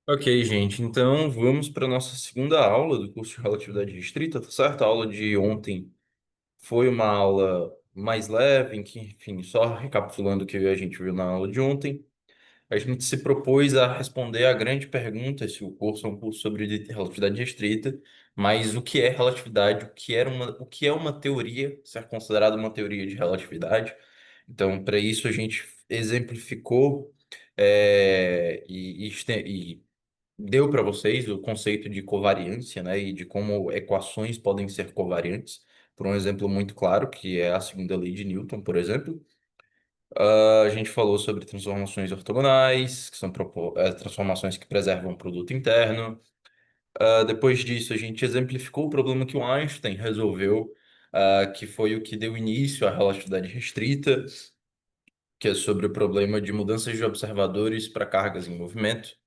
Ok, gente, então vamos para a nossa segunda aula do curso de Relatividade Restrita, tá certo? A aula de ontem foi uma aula mais leve, em que, enfim, só recapitulando o que a gente viu na aula de ontem, a gente se propôs a responder a grande pergunta se o curso é um curso sobre relatividade restrita, mas o que é relatividade, o que é uma teoria, ser considerada uma teoria de relatividade. Então, para isso, a gente exemplificou e deu para vocês o conceito de covariância, né, e de como equações podem ser covariantes, por um exemplo muito claro, que é a segunda lei de Newton, por exemplo. A gente falou sobre transformações ortogonais, que são transformações que preservam o produto interno. Depois disso, a gente exemplificou o problema que o Einstein resolveu, que foi o que deu início à relatividade restrita, que é sobre o problema de mudanças de observadores para cargas em movimento.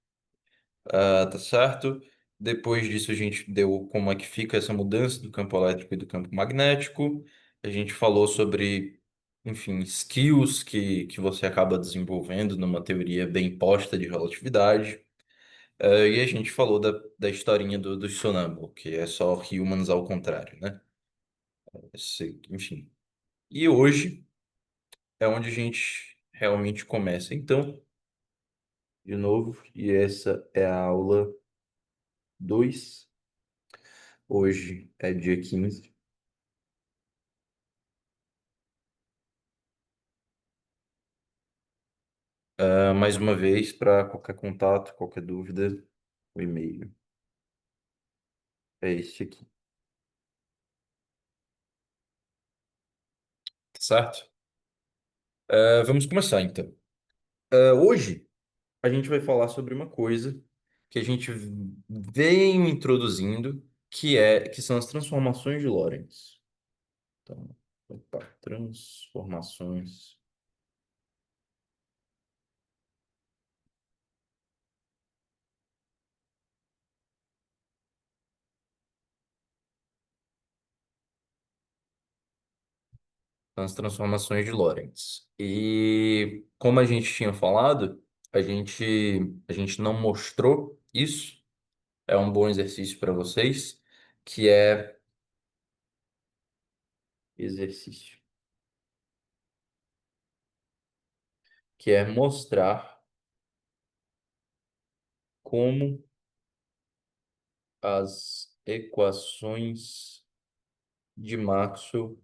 Tá certo? Depois disso, a gente deu como é que fica essa mudança do campo elétrico e do campo magnético. A gente falou sobre, enfim, skills que você acaba desenvolvendo numa teoria bem posta de relatividade. E a gente falou da historinha do sonâmbulo, que é só humans ao contrário, né? Enfim. E hoje é onde a gente realmente começa. Então, de novo, e essa é a aula 2. Hoje é dia 15. Mais uma vez, para qualquer contato, qualquer dúvida, o e-mail é este aqui, tá certo? Vamos começar então. Hoje a gente vai falar sobre uma coisa que a gente veio introduzindo, que são as transformações de Lorentz. Então, opa, transformações. São as transformações de Lorentz. E como a gente tinha falado, a gente não mostrou isso. É um bom exercício para vocês, que é exercício, que é mostrar como as equações de Maxwell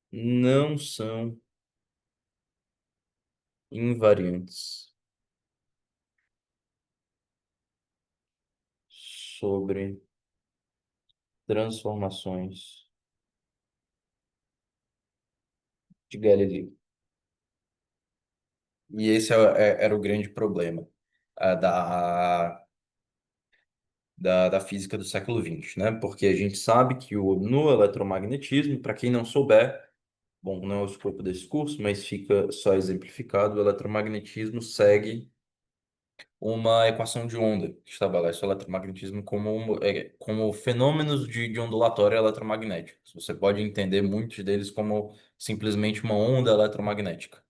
não são invariantes sobre transformações de Galileu. E esse era o grande problema da física do século XX, né? Porque a gente sabe que no eletromagnetismo, para quem não souber, bom, não é o escopo desse curso, mas fica só exemplificado, o eletromagnetismo segue uma equação de onda que estabelece o eletromagnetismo como fenômenos de ondulatória eletromagnética. Você pode entender muitos deles como simplesmente uma onda eletromagnética,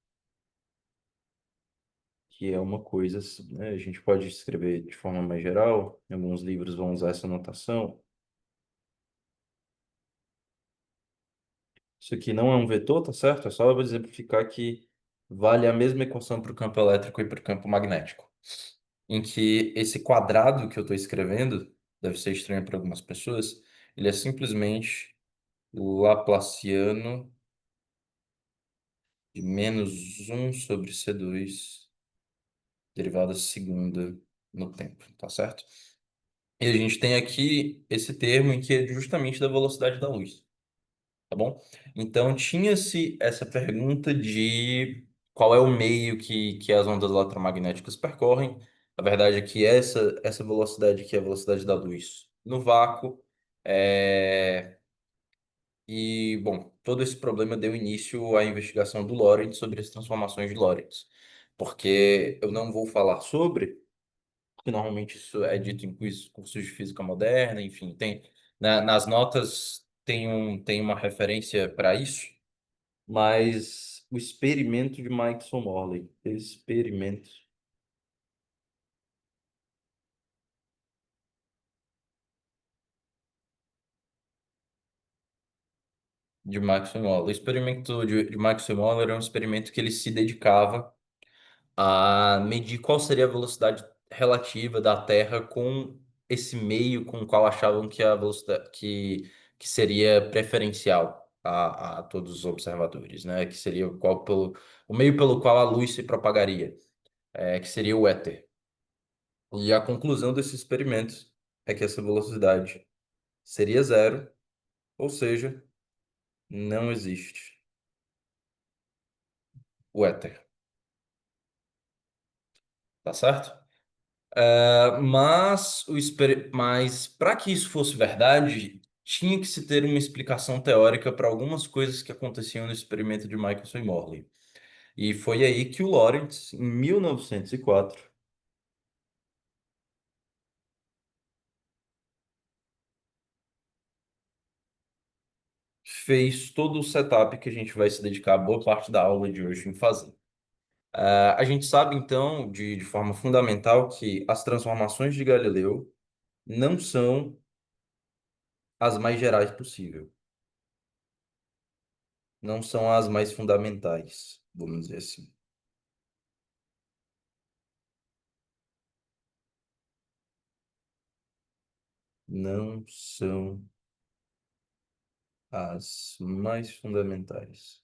que é uma coisa, assim, né? A gente pode escrever de forma mais geral, em alguns livros vão usar essa notação. Isso aqui não é um vetor, tá certo? É só eu exemplificar que vale a mesma equação para o campo elétrico e para o campo magnético. Em que esse quadrado que eu estou escrevendo, deve ser estranho para algumas pessoas, ele é simplesmente o Laplaciano de -1/c2 derivada segunda no tempo, tá certo? E a gente tem aqui esse termo em que é justamente da velocidade da luz. Tá bom? Então, tinha-se essa pergunta de qual é o meio que as ondas eletromagnéticas percorrem. A verdade é que essa velocidade aqui é a velocidade da luz no vácuo. É, E, bom, todo esse problema deu início à investigação do Lorentz sobre as transformações de Lorentz. Porque eu não vou falar sobre, porque normalmente isso é dito em cursos de física moderna, enfim, nas notas tem uma referência para isso, mas o experimento de Mikeson Morley, experimento de Maxwell Mahler. O experimento de Maxwell Mahler é um experimento que ele se dedicava a medir qual seria a velocidade relativa da Terra com esse meio com o qual achavam que a velocidade que seria preferencial a todos os observadores, né? Que seria o meio pelo qual a luz se propagaria, que seria o éter. E a conclusão desse experimento é que essa velocidade seria zero, ou seja, não existe o éter, tá certo? Mas para que isso fosse verdade, tinha que se ter uma explicação teórica para algumas coisas que aconteciam no experimento de Michelson e Morley. E foi aí que o Lorentz, em 1904, fez todo o setup que a gente vai se dedicar boa parte da aula de hoje em fazer. A gente sabe, então, de forma fundamental, que as transformações de Galileu não são as mais gerais possível, não são as mais fundamentais, vamos dizer assim. Não são as mais fundamentais.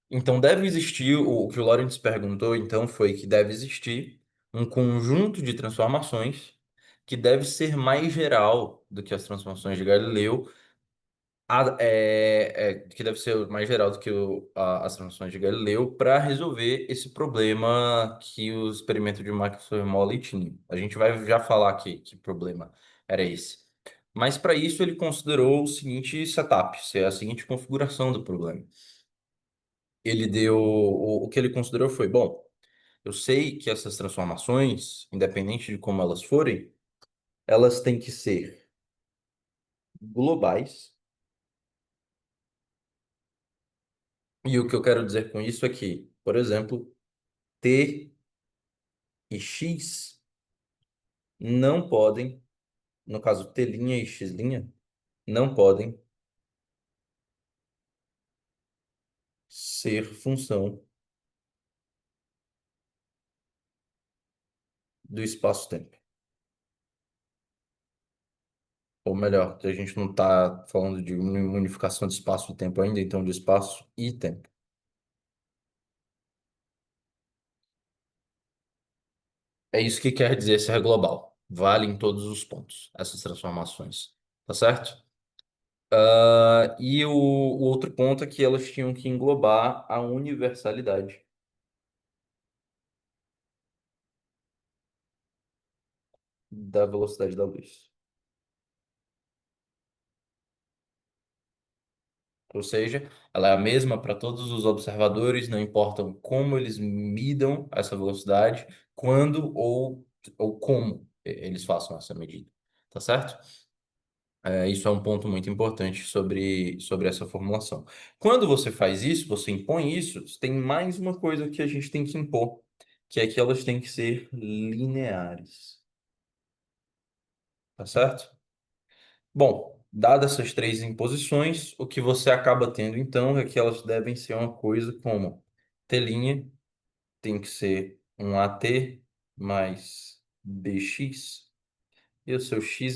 Então, deve existir, o que o Lawrence perguntou, então, foi que deve existir um conjunto de transformações que deve ser mais geral do que as transformações de Galileu, que deve ser mais geral do que as transformações de Galileu para resolver esse problema que o experimento de Maxwell-Morley tinha. A gente vai já falar aqui que problema era esse. Mas para isso ele considerou o seguinte setup, a seguinte configuração do problema. Ele deu o que ele considerou foi, bom, eu sei que essas transformações, independente de como elas forem, elas têm que ser globais. E o que eu quero dizer com isso é que, por exemplo, T e X não podem, no caso T' e X', não podem ser função do espaço-tempo. Ou melhor, que a gente não está falando de unificação de espaço e tempo ainda, então de espaço e tempo. É isso que quer dizer ser global. Vale em todos os pontos, essas transformações. Tá certo? E o outro ponto é que elas tinham que englobar a universalidade da velocidade da luz. Ou seja, ela é a mesma para todos os observadores, não importam como eles midam essa velocidade, quando ou como eles façam essa medida. Tá certo? Isso é um ponto muito importante sobre essa formulação. Quando você faz isso, você impõe isso, tem mais uma coisa que a gente tem que impor, que é que elas têm que ser lineares. Tá certo? Bom, dadas essas três imposições, o que você acaba tendo então é que elas devem ser uma coisa como t' tem que ser um AT mais BX, e o seu x'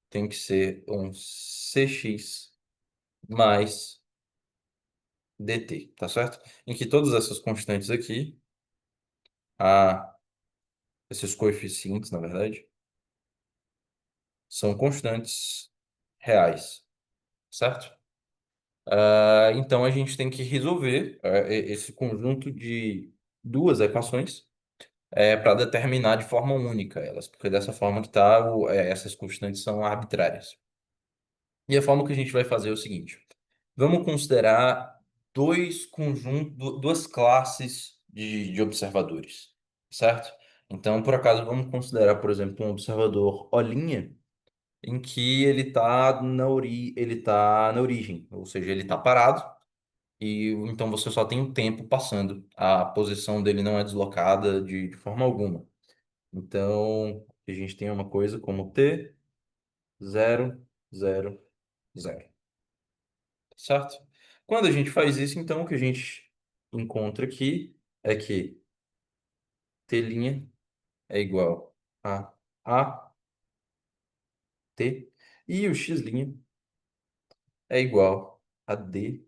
tem que ser um CX mais DT, tá certo? Em que todas essas constantes aqui, a, esses coeficientes, na verdade, são constantes reais, certo? Então a gente tem que resolver esse conjunto de duas equações para determinar de forma única elas, porque dessa forma que tá, essas constantes são arbitrárias. E a forma que a gente vai fazer é o seguinte: vamos considerar duas classes de observadores, certo? Então, por acaso, vamos considerar, por exemplo, um observador O', em que ele tá na origem, ou seja, ele está parado, e então você só tem o tempo passando. A posição dele não é deslocada de forma alguma. Então, a gente tem uma coisa como t zero zero zero, certo? Quando a gente faz isso, então, o que a gente encontra aqui é que t' é igual a t e o x' é igual a dt,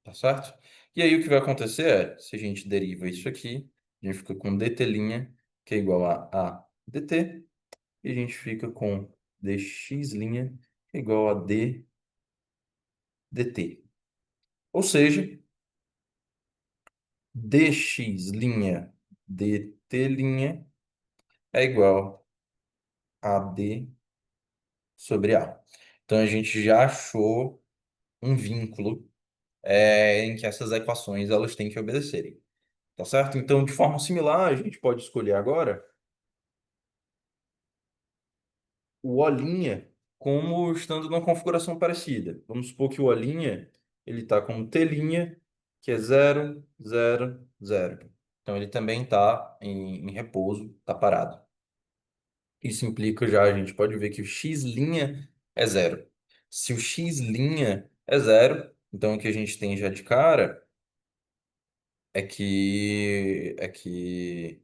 tá certo? E aí o que vai acontecer é, se a gente deriva isso aqui, a gente fica com dt', que é igual a dt, e a gente fica com dx', que é igual a d dt. Ou seja, dx' dt' é igual a d sobre a. Então a gente já achou um vínculo em que essas equações elas têm que obedecerem, tá certo? Então, de forma similar, a gente pode escolher agora o O' como estando numa configuração parecida. Vamos supor que o O' ele está como T', que é zero zero zero. Então, ele também está em repouso, está parado. Isso implica já, a gente pode ver que o x' é zero. Se o x' é zero, então o que a gente tem já de cara é que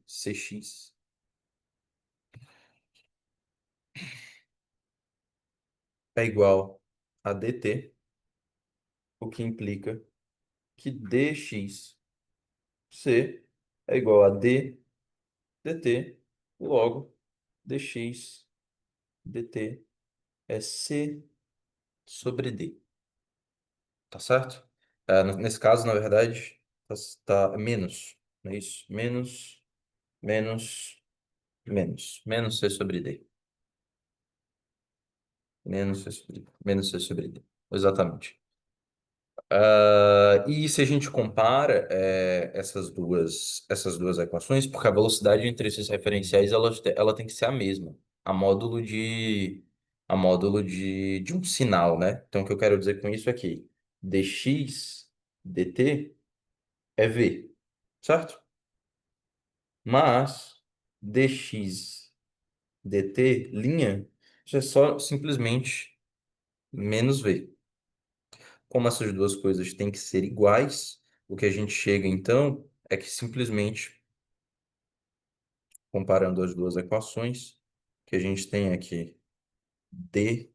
cx é igual a dt, o que implica que dx c é igual a d dt, logo dx dt é c sobre d, tá certo? Nesse caso, na verdade, tá menos, não é isso? Menos c sobre d. Menos c sobre d. Exatamente. E se a gente compara essas duas equações, porque a velocidade entre esses referenciais ela tem que ser a mesma, a módulo de, a módulo de um sinal, né? Então, o que eu quero dizer com isso é que dx dt é v, certo? Mas dx dt isso é só simplesmente menos v. Como essas duas coisas têm que ser iguais, o que a gente chega então é que simplesmente comparando as duas equações, que a gente tem aqui d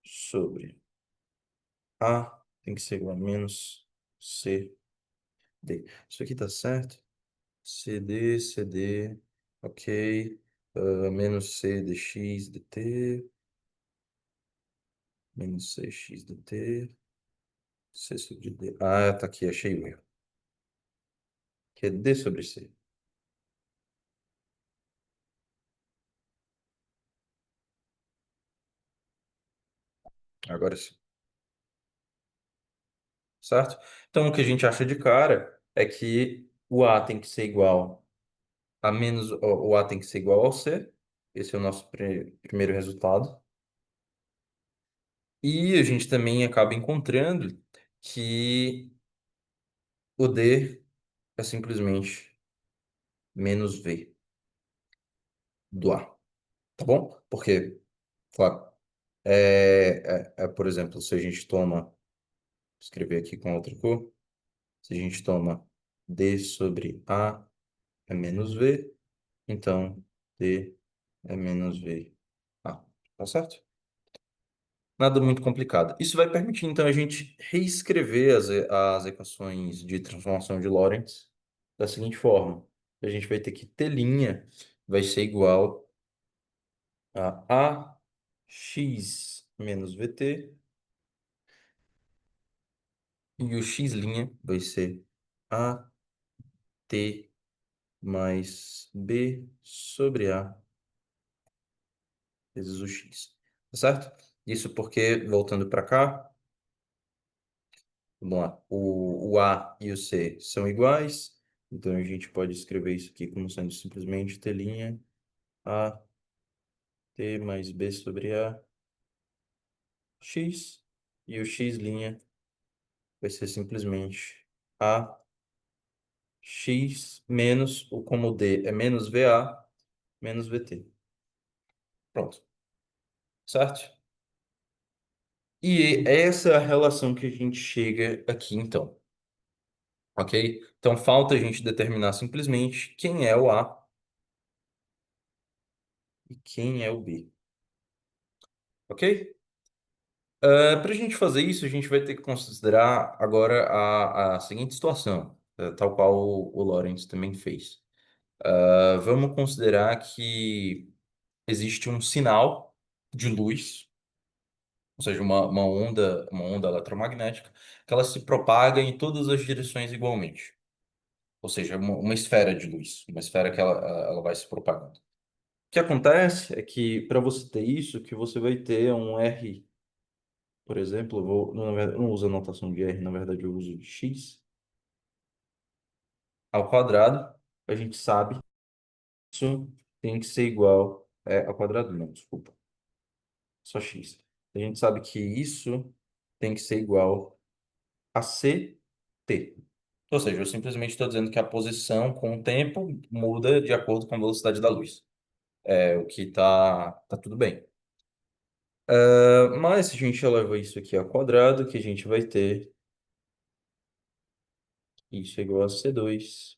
sobre a tem que ser igual a menos cd. Isso aqui tá certo? cd, ok. Menos c dx dt, menos cx dt, c sobre d. Ah, tá aqui, achei o erro. Que é d sobre c. Agora sim. Certo? Então, o que a gente acha de cara é que o A tem que ser igual a menos, o A tem que ser igual ao C. Esse é o nosso primeiro resultado. E a gente também acaba encontrando que o D é simplesmente menos V do A, tá bom? Porque, claro, por exemplo, se a gente toma, vou escrever aqui com outra cor, se a gente toma D sobre A é menos V, então D é menos V. Tá certo? Nada muito complicado. Isso vai permitir, então, a gente reescrever as equações de transformação de Lorentz da seguinte forma. A gente vai ter que T' vai ser igual a AX menos VT e o X' vai ser AT mais B sobre A vezes o X. Tá certo? Isso porque, voltando para cá, vamos lá. O A e o C são iguais, então a gente pode escrever isso aqui como sendo simplesmente T' A T mais B sobre A X, e o X' vai ser simplesmente AX menos, o como D é menos VA menos VT. Pronto, certo? E essa é a relação que a gente chega aqui, então, ok? Então, falta a gente determinar simplesmente quem é o A e quem é o B, ok? Para a gente fazer isso, a gente vai ter que considerar agora a seguinte situação, tal qual o Lawrence também fez. Vamos considerar que existe um sinal de luz, ou seja, uma onda eletromagnética, que ela se propaga em todas as direções igualmente. Ou seja, uma esfera de luz, uma esfera que ela vai se propagando. O que acontece é que para você ter isso, que você vai ter um R, por exemplo, eu não uso a notação de R, na verdade eu uso de X ao quadrado. A gente sabe que isso tem que ser igual ao quadrado, não, desculpa, só X. A gente sabe que isso tem que ser igual a CT. Ou seja, eu simplesmente estou dizendo que a posição com o tempo muda de acordo com a velocidade da luz. O que tá tudo bem. Mas se a gente eleva isso aqui ao quadrado, que a gente vai ter isso é igual a C2,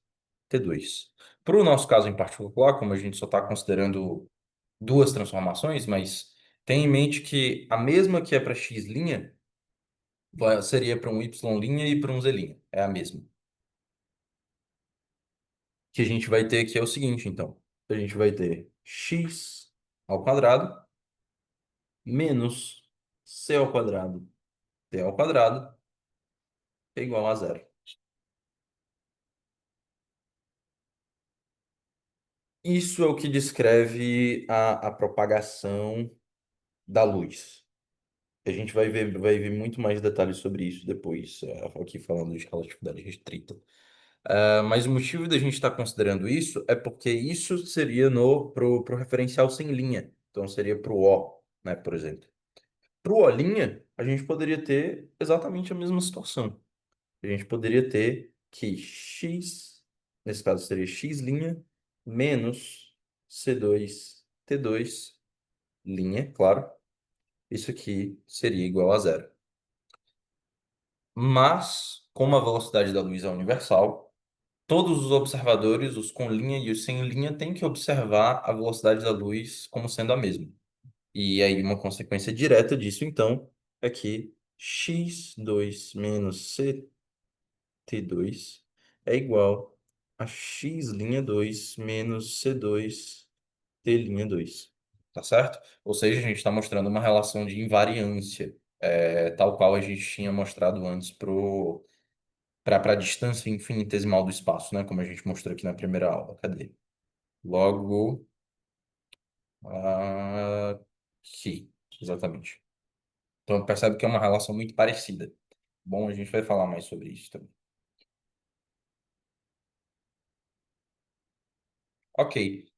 T2. Para o nosso caso em particular, como a gente só está considerando duas transformações, mas tenha em mente que a mesma que é para x' seria para um y' e para um z'. É a mesma. Que a gente vai ter aqui é o seguinte, então. A gente vai ter x ao quadrado menos c ao quadrado t ao quadrado é igual a zero. Isso é o que descreve a propagação da luz. A gente vai ver muito mais detalhes sobre isso depois, aqui falando de relatividade restrita. Mas o motivo da gente estar considerando isso é porque isso seria no pro referencial sem linha. Então seria para o O, né, por exemplo. Para o O', a gente poderia ter exatamente a mesma situação. A gente poderia ter que x, nesse caso seria x' menos C2, T2 linha, claro. Isso aqui seria igual a zero. Mas, como a velocidade da luz é universal, todos os observadores, os com linha e os sem linha, têm que observar a velocidade da luz como sendo a mesma. E aí, uma consequência direta disso, então, é que x2 menos ct2 é igual a x'2 menos c2t'2. Tá certo? Ou seja, a gente está mostrando uma relação de invariância, tal qual a gente tinha mostrado antes para a distância infinitesimal do espaço, né? Como a gente mostrou aqui na primeira aula. Cadê? Logo aqui, exatamente. Então, percebe que é uma relação muito parecida. Bom, a gente vai falar mais sobre isso também. Ok.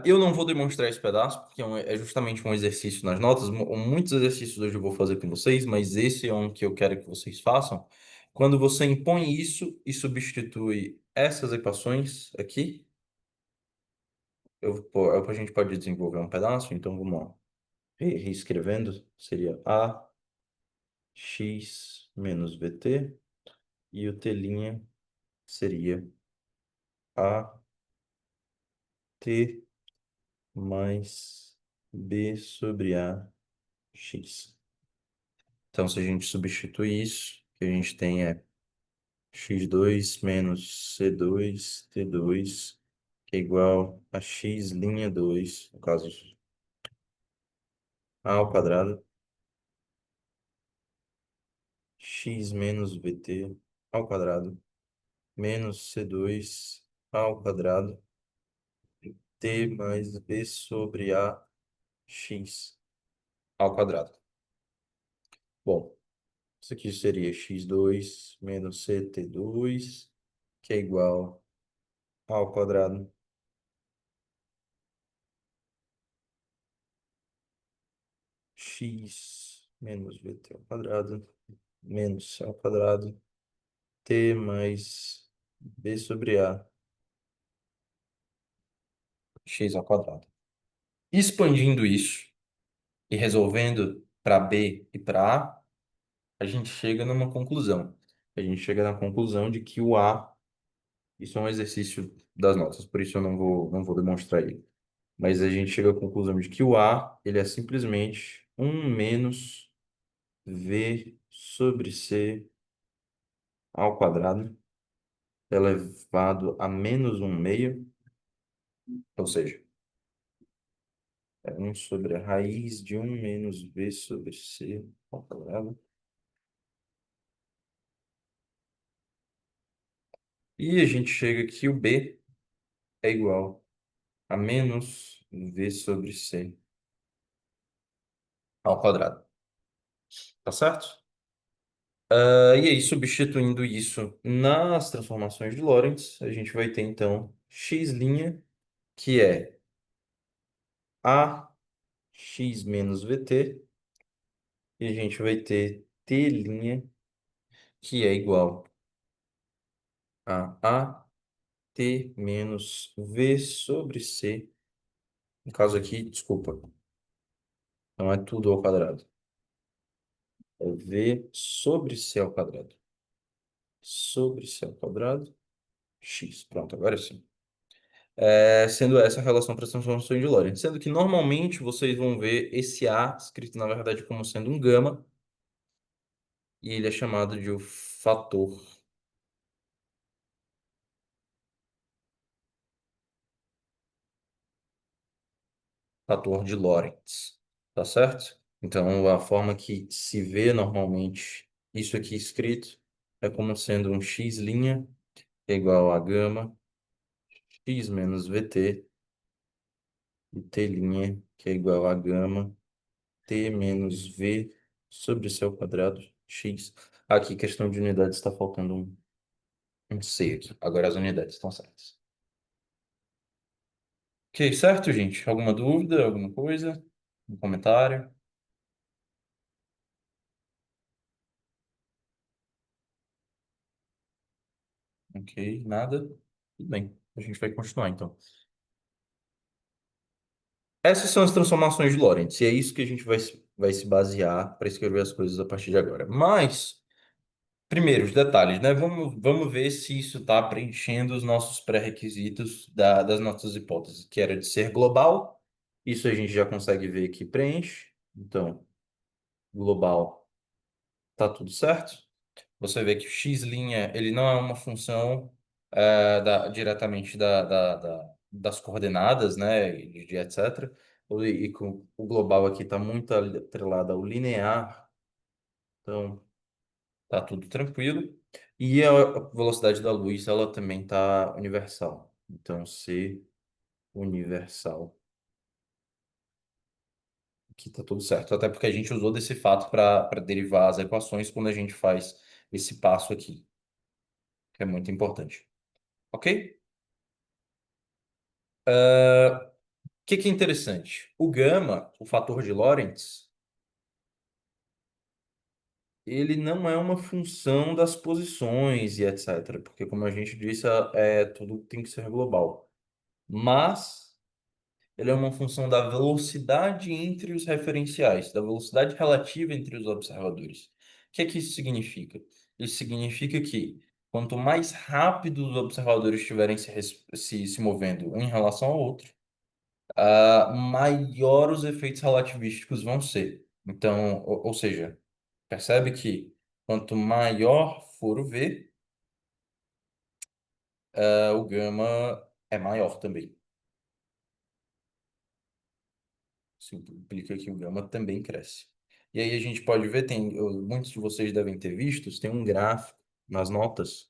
Eu não vou demonstrar esse pedaço, porque é justamente um exercício nas notas. Muitos exercícios hoje eu vou fazer com vocês, mas esse é um que eu quero que vocês façam. Quando você impõe isso e substitui essas equações aqui, a gente pode desenvolver um pedaço, então vamos lá. Reescrevendo, seria AX menos BT, e o T' seria AT mais B sobre AX. Então, se a gente substituir isso, o que a gente tem é x2 menos c2t2, que é igual a x'2, no caso, a ao quadrado, x menos bt ao quadrado, menos c2 ao quadrado, t mais b sobre a x ao quadrado. Bom, isso aqui seria x2 menos ct2, que é igual ao quadrado, x menos bt ao quadrado, menos c ao quadrado, T mais B sobre A, x ao quadrado. Expandindo isso e resolvendo para B e para a gente chega numa conclusão. A gente chega na conclusão de que o A, isso é um exercício das notas, por isso eu não vou demonstrar ele. Mas a gente chega à conclusão de que o A, ele é simplesmente um menos V sobre C ao quadrado, elevado a menos um meio, ou seja, é um sobre a raiz de um menos V sobre C ao quadrado. E a gente chega que o B é igual a menos V sobre C ao quadrado. Tá certo? E aí, substituindo isso nas transformações de Lorentz, a gente vai ter então x', que é ax menos vt, e a gente vai ter t', que é igual a at menos v sobre c. No caso aqui, desculpa, não é tudo ao quadrado. É v sobre c ao quadrado. Sobre c ao quadrado, x. Pronto, agora sim. Sendo essa a relação para as transformações de Lorentz. Sendo que normalmente vocês vão ver esse A escrito, na verdade, como sendo um gama, e ele é chamado de o fator de Lorentz. Tá certo? Então, a forma que se vê normalmente isso aqui escrito é como sendo um x' é igual a gama x menos vt e t', que é igual a gama t menos v sobre c ao quadrado x. Aqui, questão de unidades, está faltando um C aqui. Agora as unidades estão certas. Ok, certo, gente? Alguma dúvida, alguma coisa? Um comentário? Ok, nada? Tudo bem. A gente vai continuar, então. Essas são as transformações de Lorentz, e é isso que a gente vai se basear para escrever as coisas a partir de agora. Mas, primeiro, os detalhes, né? Vamos ver se isso está preenchendo os nossos pré-requisitos das nossas hipóteses, que era de ser global. Isso a gente já consegue ver que preenche. Então, global, tá tudo certo. Você vê que o x', ele não é uma função diretamente das coordenadas, né, de etc. E com o global aqui está muito atrelado ao linear, então tá tudo tranquilo. E a velocidade da luz, ela também tá universal. Então, C universal, aqui tá tudo certo. Até porque a gente usou desse fato para derivar as equações quando a gente faz esse passo aqui, que é muito importante. Ok? O que que é interessante? O gama, o fator de Lorentz, ele não é uma função das posições e etc. Porque, como a gente disse, tudo tem que ser global. Mas ele é uma função da velocidade entre os referenciais, da velocidade relativa entre os observadores. O que é que isso significa? Isso significa que quanto mais rápido os observadores estiverem se movendo um em relação ao outro, maior os efeitos relativísticos vão ser. Então, ou seja, percebe que quanto maior for o V, o gama é maior também. Isso implica que o gama também cresce. E aí a gente pode ver, muitos de vocês devem ter visto, tem um gráfico nas notas,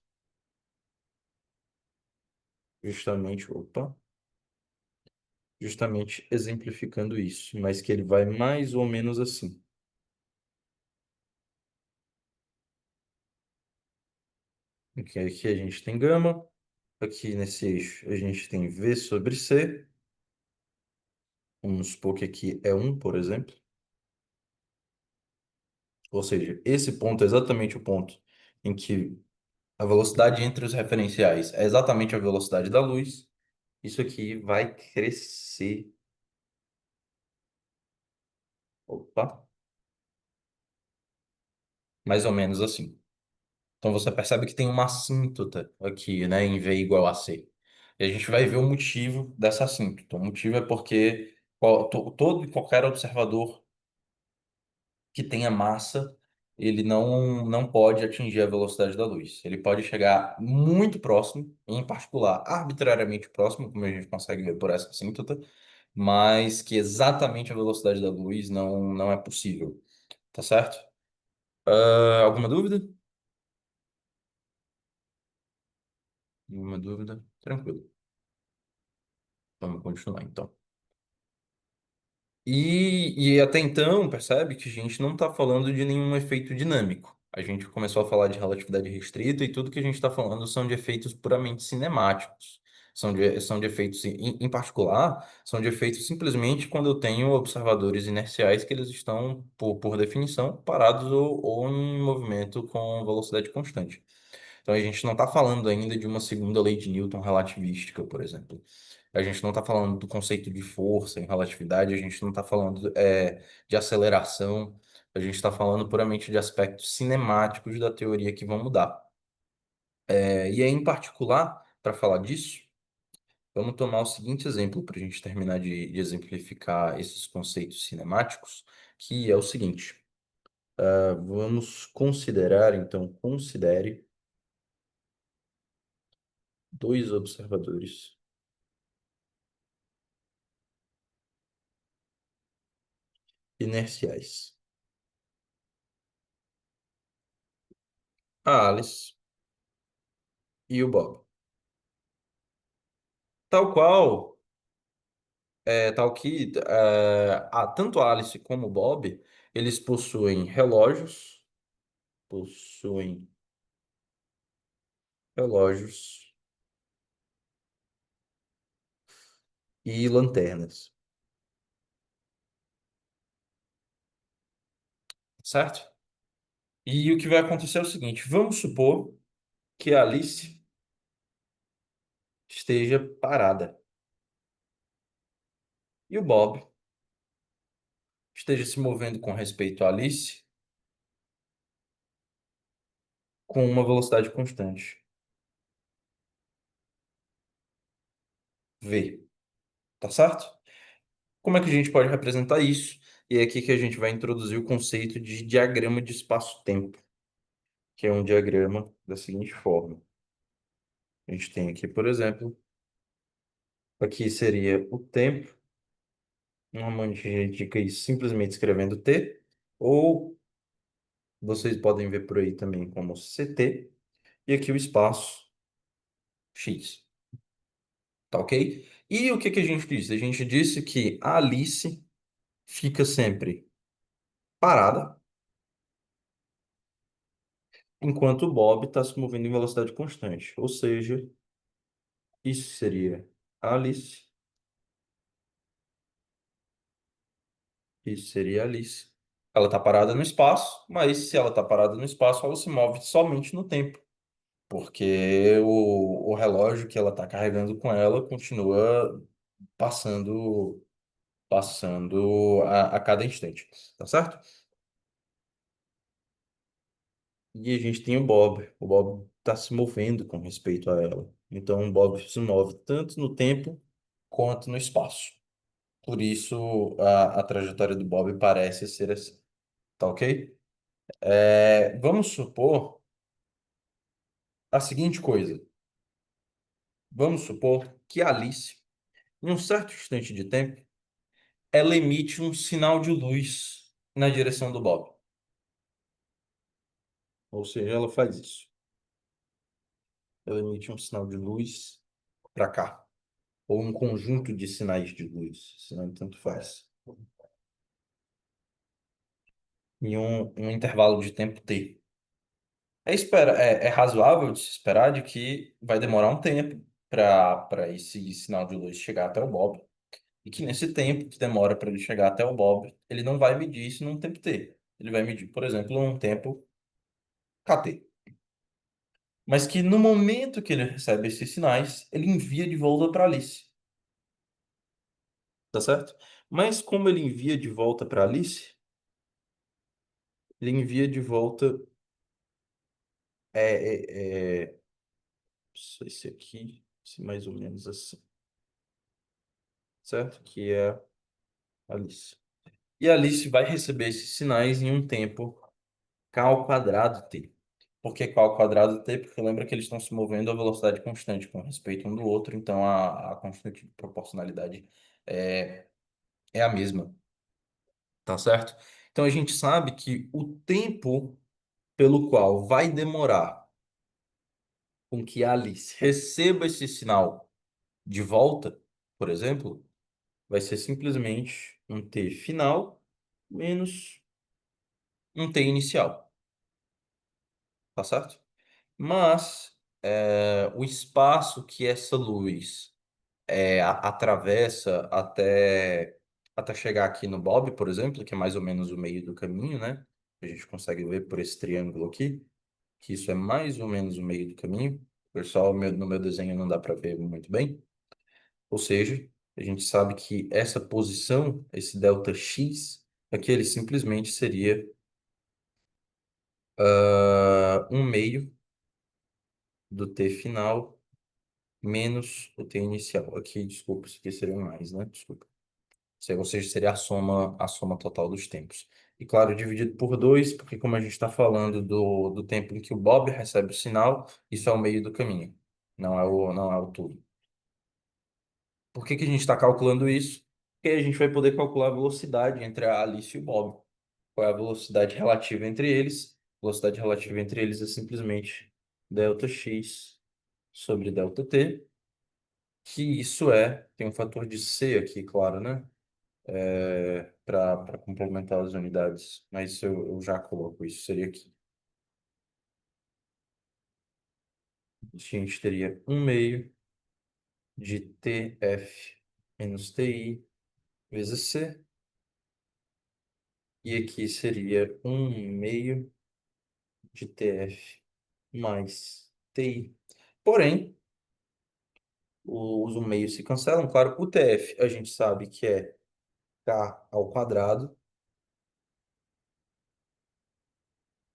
opa, justamente exemplificando isso, mas que ele vai mais ou menos assim. Aqui a gente tem gama, aqui nesse eixo a gente tem V sobre C. Vamos supor que aqui é um, por exemplo. Ou seja, esse ponto é exatamente o ponto em que A velocidade entre os referenciais é exatamente a velocidade da luz. Isso aqui vai crescer. Opa, mais ou menos assim. Então você percebe que tem uma assíntota aqui, né, em V igual a C. E a gente vai ver o motivo dessa assíntota. O motivo é porque todo e qualquer observador que tenha massa, ele não pode atingir a velocidade da luz. Ele pode chegar muito próximo, em particular, arbitrariamente próximo, como a gente consegue ver por essa assíntota, mas que exatamente a velocidade da luz não é possível. Tá certo? Alguma dúvida? Nenhuma dúvida? Tranquilo. Vamos continuar então. E até então, percebe que a gente não está falando de nenhum efeito dinâmico. A gente começou a falar de relatividade restrita e tudo que a gente está falando são de efeitos puramente cinemáticos. São de efeitos, em particular, são de efeitos simplesmente quando eu tenho observadores inerciais que eles estão, por definição, parados ou em movimento com velocidade constante. Então a gente não está falando ainda de uma segunda lei de Newton relativística, por exemplo. A gente não está falando do conceito de força em relatividade, a gente não está falando de aceleração, a gente está falando puramente de aspectos cinemáticos da teoria que vão mudar. E aí, em particular, para falar disso, vamos tomar o seguinte exemplo para a gente terminar de exemplificar esses conceitos cinemáticos, que é o seguinte: vamos considerar, então, considere dois observadores inerciais. A Alice e o Bob. Tal qual, tal que tanto a Alice como o Bob, eles possuem relógios e lanternas, certo? E o que vai acontecer é o seguinte, vamos supor que a Alice esteja parada e o Bob esteja se movendo com respeito a Alice com uma velocidade constante, v, tá certo? Como é que a gente pode representar isso? E é aqui que a gente vai introduzir o conceito de diagrama de espaço-tempo, que é um diagrama da seguinte forma. A gente tem aqui, por exemplo, aqui seria o tempo. Normalmente a gente indica isso simplesmente escrevendo T, ou vocês podem ver por aí também como CT, e aqui o espaço X, tá ok? E o que que a gente disse? A gente disse que a Alice fica sempre parada, enquanto o Bob está se movendo em velocidade constante. Ou seja, isso seria Alice, isso seria Alice. Ela está parada no espaço, mas se ela está parada no espaço, ela se move somente no tempo, porque o relógio que ela está carregando com ela continua passando, passando a cada instante, tá certo? E a gente tem o Bob. O Bob está se movendo com respeito a ela. Então, o Bob se move tanto no tempo quanto no espaço. Por isso, a trajetória do Bob parece ser assim. Tá ok? Vamos supor a seguinte coisa. Vamos supor que a Alice, em um certo instante de tempo, ela emite um sinal de luz na direção do Bob. Ou seja, ela faz isso. Ela emite um sinal de luz para cá. Ou um conjunto de sinais de luz, senão tanto faz. Em um intervalo de tempo T. É razoável de se esperar de que vai demorar um tempo para esse sinal de luz chegar até o Bob. E que nesse tempo que demora para ele chegar até o Bob, ele não vai medir isso num tempo T. Ele vai medir, por exemplo, um tempo KT. mas que no momento que ele recebe esses sinais, ele envia de volta para Alice, tá certo? Mas como ele envia de volta para Alice, ele envia de volta é esse aqui, esse mais ou menos assim, certo? Que é Alice. E a Alice vai receber esses sinais em um tempo k ao quadrado t. Por que k ao quadrado t? Porque lembra que eles estão se movendo a velocidade constante com respeito um do outro, então a constante de proporcionalidade é, é a mesma, tá certo? Então a gente sabe que o tempo pelo qual vai demorar com que a Alice receba esse sinal de volta, por exemplo, vai ser simplesmente um t final menos um t inicial, tá certo? Mas o espaço que essa luz atravessa até chegar aqui no Bob, por exemplo, que é mais ou menos o meio do caminho, né? A gente consegue ver por esse triângulo aqui, que isso é mais ou menos o meio do caminho. Pessoal, no meu desenho não dá para ver muito bem. Ou seja, a gente sabe que essa posição, esse delta x, aqui ele simplesmente seria um meio do t final menos o t inicial. Aqui, desculpa, isso aqui seria um mais, né? Desculpa. Ou seja, seria a soma total dos tempos. E claro, dividido por 2, porque como a gente está falando do tempo em que o Bob recebe o sinal, isso é o meio do caminho, não é o tudo. Por que que a gente está calculando isso? Porque a gente vai poder calcular a velocidade entre a Alice e o Bob. Qual é a velocidade relativa entre eles? A velocidade relativa entre eles é simplesmente delta x sobre delta t, que isso tem um fator de c aqui, claro, né? Para complementar as unidades, mas eu já coloco isso, seria aqui. A gente teria um meio de TF menos TI vezes C, e aqui seria um meio de TF mais TI. Porém, os um meio se cancelam, claro, o TF a gente sabe que é K ao quadrado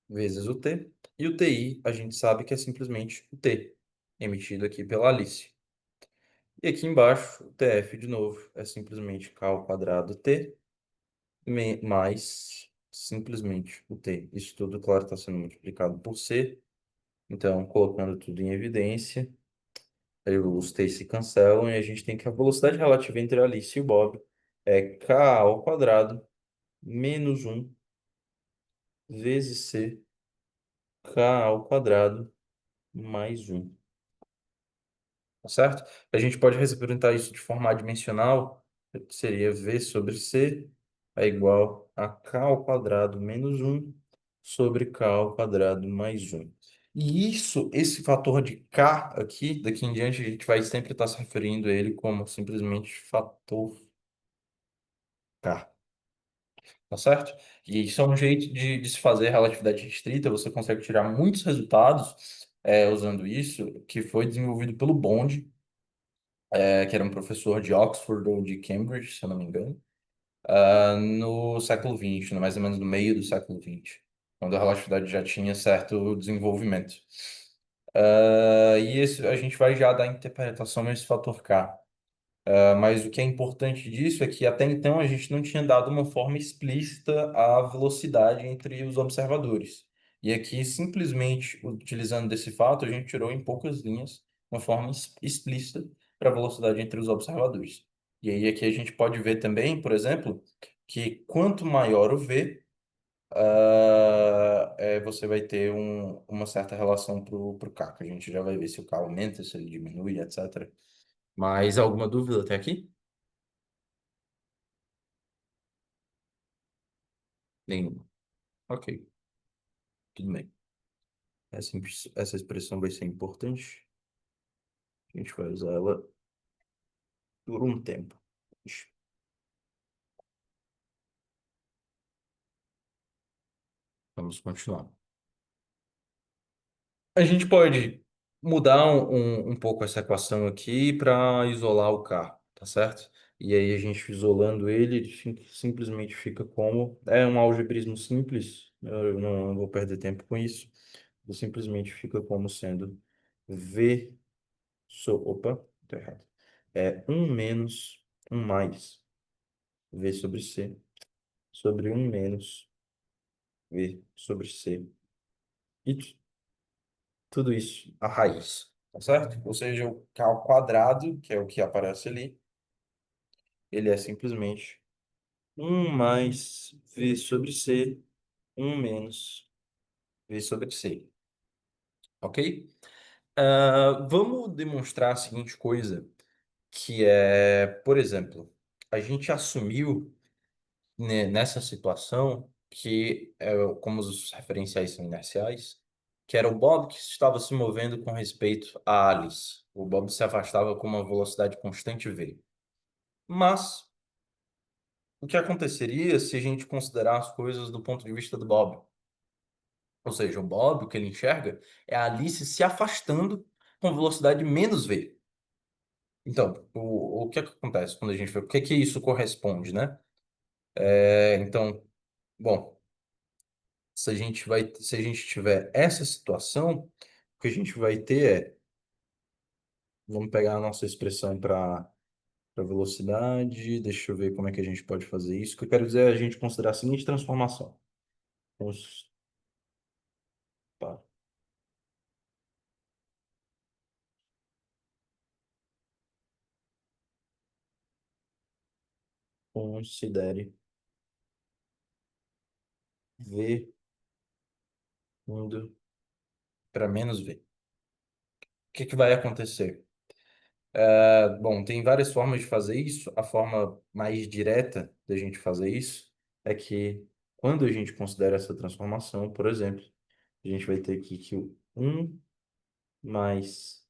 vezes o T, e o TI a gente sabe que é simplesmente o T, emitido aqui pela Alice. E aqui embaixo, o TF de novo é simplesmente K ao quadrado T mais simplesmente o T. Isso tudo, claro, está sendo multiplicado por C. Então, colocando tudo em evidência, aí os T se cancelam e a gente tem que a velocidade relativa entre a Alice e o Bob é K ao quadrado menos um vezes C K ao quadrado mais um. Tá certo? A gente pode representar isso de forma adimensional, que seria V sobre C é igual a K ao quadrado menos um sobre K ao quadrado mais um. E isso, esse fator de K aqui, daqui em diante, a gente vai sempre estar se referindo a ele como simplesmente fator K, tá certo? E isso é um jeito de se fazer relatividade restrita, você consegue tirar muitos resultados usando isso, que foi desenvolvido pelo Bond, que era um professor de Oxford ou de Cambridge, se eu não me engano, no século XX, mais ou menos no meio do século XX, quando a relatividade já tinha certo desenvolvimento. E a gente vai já dar interpretação a esse fator K. Mas o que é importante disso é que até então a gente não tinha dado uma forma explícita à velocidade entre os observadores. E aqui, simplesmente utilizando desse fato, a gente tirou em poucas linhas uma forma explícita para a velocidade entre os observadores. E aí aqui a gente pode ver também, por exemplo, que quanto maior o V, você vai ter uma certa relação para o K, que a gente já vai ver se o K aumenta, se ele diminui, etc. Mas alguma dúvida até aqui? Nenhuma. Ok, tudo bem. Essa expressão vai ser importante. A gente vai usar ela por um tempo. Ixi, vamos continuar. A gente pode. mudar um pouco essa equação aqui para isolar o carro, tá certo? E aí a gente isolando ele, ele simplesmente fica como... É um algebrismo simples, eu não vou perder tempo com isso. Ele simplesmente fica como sendo V... Opa, tá errado. É um menos um mais V sobre C sobre um menos V sobre C. E tudo isso, a raiz, tá certo? Ou seja, o K ao quadrado, que é o que aparece ali, ele é simplesmente um mais V sobre C, um menos V sobre C, ok? Vamos demonstrar a seguinte coisa, que é, por exemplo, a gente assumiu nessa situação que, como os referenciais são inerciais, que era o Bob que estava se movendo com respeito a Alice. O Bob se afastava com uma velocidade constante v. Mas o que aconteceria se a gente considerar as coisas do ponto de vista do Bob? Ou seja, o Bob, o que ele enxerga, é a Alice se afastando com velocidade menos v. Então, o que é que acontece quando a gente vê? O que é que isso corresponde, né? Então, bom, se a gente tiver essa situação, o que a gente vai ter é, vamos pegar a nossa expressão para velocidade, deixa eu ver como é que a gente pode fazer isso. O que eu quero dizer é a gente considerar a seguinte transformação. Vamos, pá, considere V indo para menos V. O que que vai acontecer? Bom, tem várias formas de fazer isso. A forma mais direta da gente fazer isso é que quando a gente considera essa transformação, por exemplo, a gente vai ter aqui que o um mais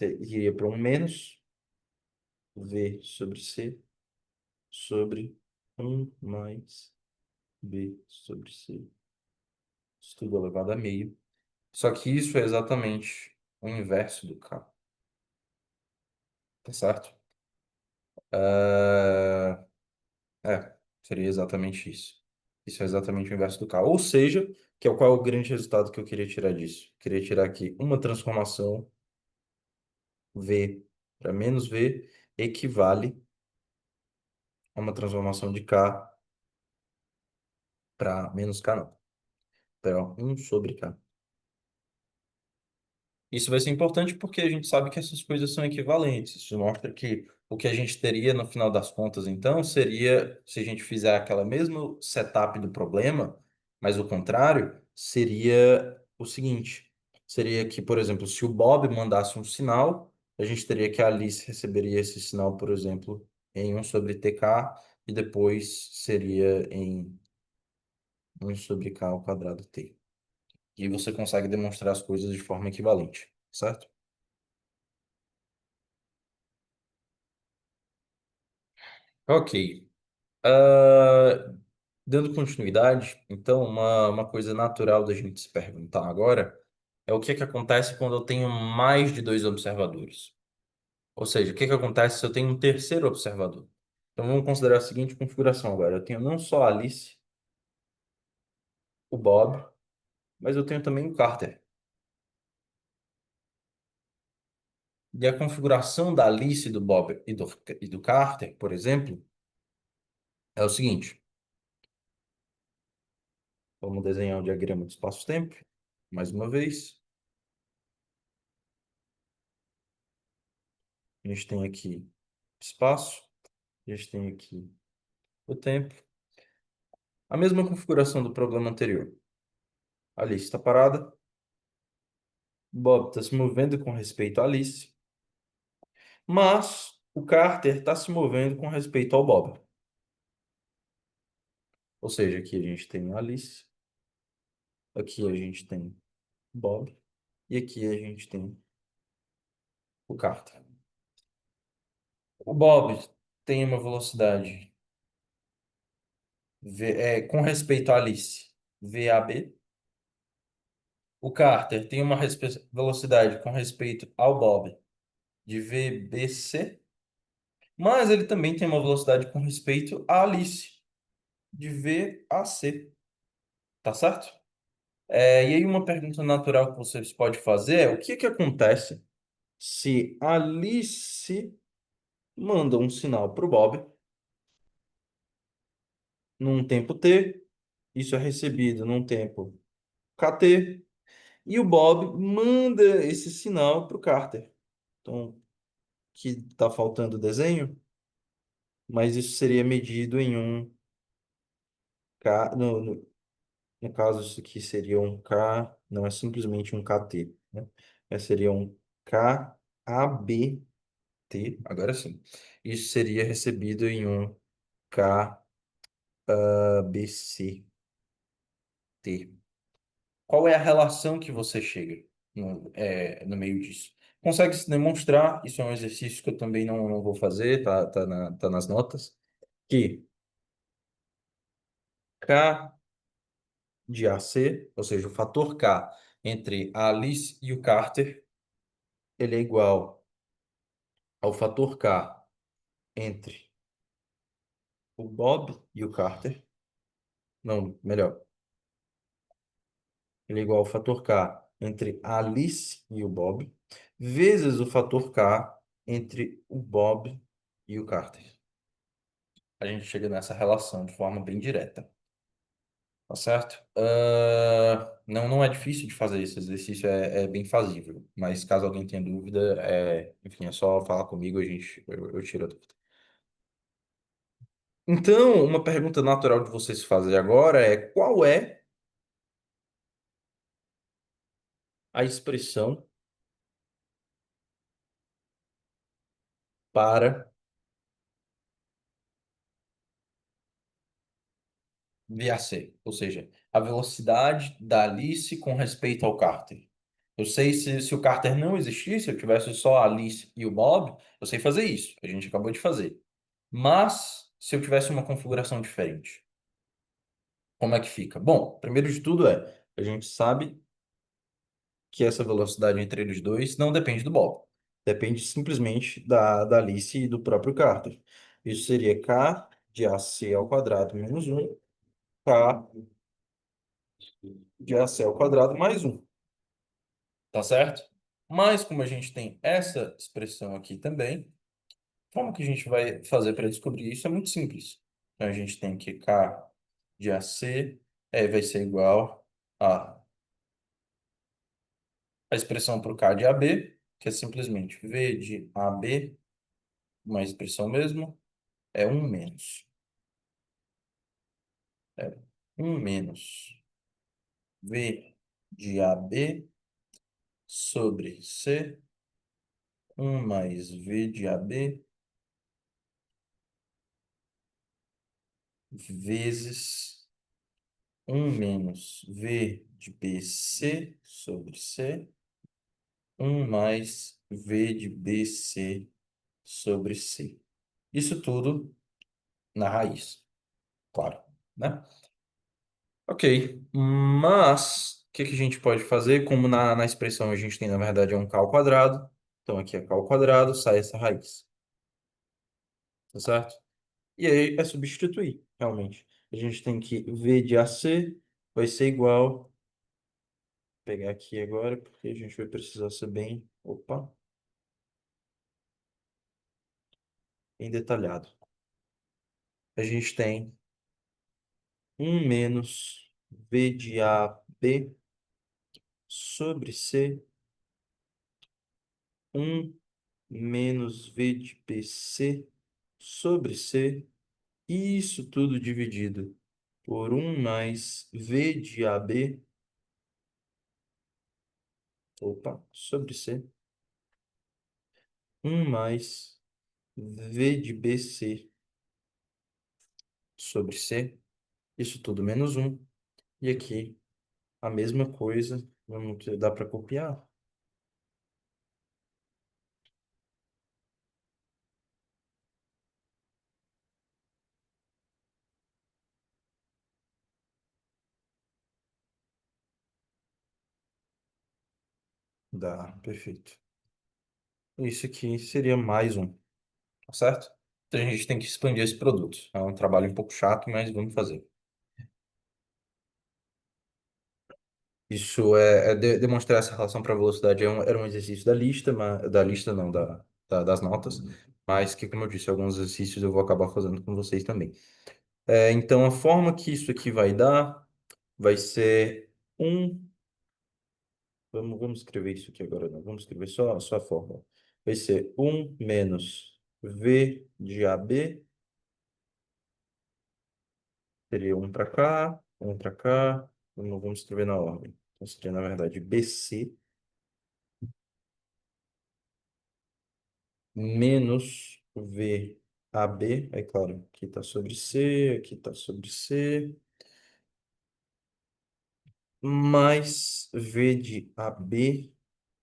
iria para um menos V sobre C sobre um mais B sobre C, isso tudo elevado a meio. Só que isso é exatamente o inverso do K, tá certo? Ah, seria exatamente isso. Isso é exatamente o inverso do K. Ou seja, que é qual é o grande resultado que eu queria tirar disso? Queria tirar aqui uma transformação V para menos V equivale a uma transformação de K para menos K, não. Para um sobre K. Isso vai ser importante porque a gente sabe que essas coisas são equivalentes. Isso mostra que o que a gente teria no final das contas, então, seria, se a gente fizer aquela mesmo setup do problema, mas o contrário, seria o seguinte: seria que, por exemplo, se o Bob mandasse um sinal, a gente teria que a Alice receberia esse sinal, por exemplo, em um sobre TK, e depois seria em um sobre K ao quadrado T. E você consegue demonstrar as coisas de forma equivalente, certo? Ok. Ah, dando continuidade, então, uma coisa natural da gente se perguntar agora é o que é que acontece quando eu tenho mais de dois observadores? Ou seja, o que é que acontece se eu tenho um terceiro observador? Então, vamos considerar a seguinte configuração agora. Eu tenho não só a Alice, o Bob, mas eu tenho também o Carter. E a configuração da Alice, do Bob e do Carter, por exemplo, é o seguinte. Vamos desenhar o diagrama de espaço-tempo, mais uma vez. A gente tem aqui espaço, a gente tem aqui o tempo. A mesma configuração do problema anterior. Alice está parada, Bob está se movendo com respeito a Alice, mas o Carter está se movendo com respeito ao Bob. Ou seja, aqui a gente tem a Alice, aqui a gente tem Bob e aqui a gente tem o Carter. O Bob tem uma velocidade com respeito a Alice, VAB, O Carter tem uma velocidade com respeito ao Bob de VBC, mas ele também tem uma velocidade com respeito à Alice de VAC, tá certo? E aí uma pergunta natural que vocês podem fazer é o que que acontece se a Alice manda um sinal para o Bob num tempo t, isso é recebido num tempo kt, e o Bob manda esse sinal para o Carter. Então, que está faltando desenho, mas isso seria medido em um K, no caso, isso aqui seria um K, não é simplesmente um KT, né? Seria um KABT, agora sim. Isso seria recebido em um KBCT. Qual é a relação que você chega no meio disso? Consegue se demonstrar? Isso é um exercício que eu também não vou fazer, tá nas notas. Que K de AC, ou seja, o fator K entre a Alice e o Carter, ele é igual ao fator K entre o Bob e o Carter. Não, melhor. Ele é igual ao fator K entre a Alice e o Bob, vezes o fator K entre o Bob e o Carter. A gente chega nessa relação de forma bem direta. Tá certo? Não é difícil de fazer esse exercício, é bem fazível. Mas caso alguém tenha dúvida, enfim, é só falar comigo, eu tiro a dúvida. Então, uma pergunta natural de você se fazer agora é qual é a expressão para VAC? Ou seja, a velocidade da Alice com respeito ao Carter. Eu sei se o Carter não existisse, se eu tivesse só a Alice e o Bob, eu sei fazer isso. A gente acabou de fazer. Mas, se eu tivesse uma configuração diferente, como é que fica? Bom, primeiro de tudo a gente sabe que essa velocidade entre eles dois não depende do Bob. Depende simplesmente da Alice e do próprio Carter. Isso seria K de AC ao quadrado menos um K de AC ao quadrado mais um. Tá certo? Mas, como a gente tem essa expressão aqui também, como que a gente vai fazer para descobrir isso? É muito simples. Então, a gente tem que K de AC vai ser igual a expressão para o K de AB, que é simplesmente V de AB, uma expressão mesmo, é um menos. É um menos V de AB sobre C, um mais V de AB vezes um menos V de BC sobre C, um mais V de BC sobre C. Isso tudo na raiz, claro, né? Ok, mas o que que a gente pode fazer? Como na expressão a gente tem, na verdade, é um k ao quadrado, então aqui é k ao quadrado, sai essa raiz, tá certo? E aí é substituir, realmente. A gente tem que V de AC vai ser igual, vou pegar aqui agora, porque a gente vai precisar ser bem detalhado. A gente tem um menos V de AB sobre C, um menos V de BC sobre C, e isso tudo dividido por um mais V de AB, sobre C, um mais V de BC sobre C, isso tudo menos um, e aqui a mesma coisa, dá para copiar. Dá, perfeito. Isso aqui seria mais um, tá certo? Então a gente tem que expandir esse produto. É um trabalho um pouco chato, mas vamos fazer. Isso demonstrar essa relação para velocidade era um exercício da lista, da lista não, das notas, mas que, como eu disse, alguns exercícios eu vou acabar fazendo com vocês também. Então, a forma que isso aqui vai dar vai ser um. Vamos escrever isso aqui agora, não. Vamos escrever só a fórmula. Vai ser um menos V de AB, seria um para cá, um para cá. Vamos escrever na ordem. Então, seria, na verdade, BC menos VAB. É claro, aqui está sobre C, aqui está sobre C, mais V de AB,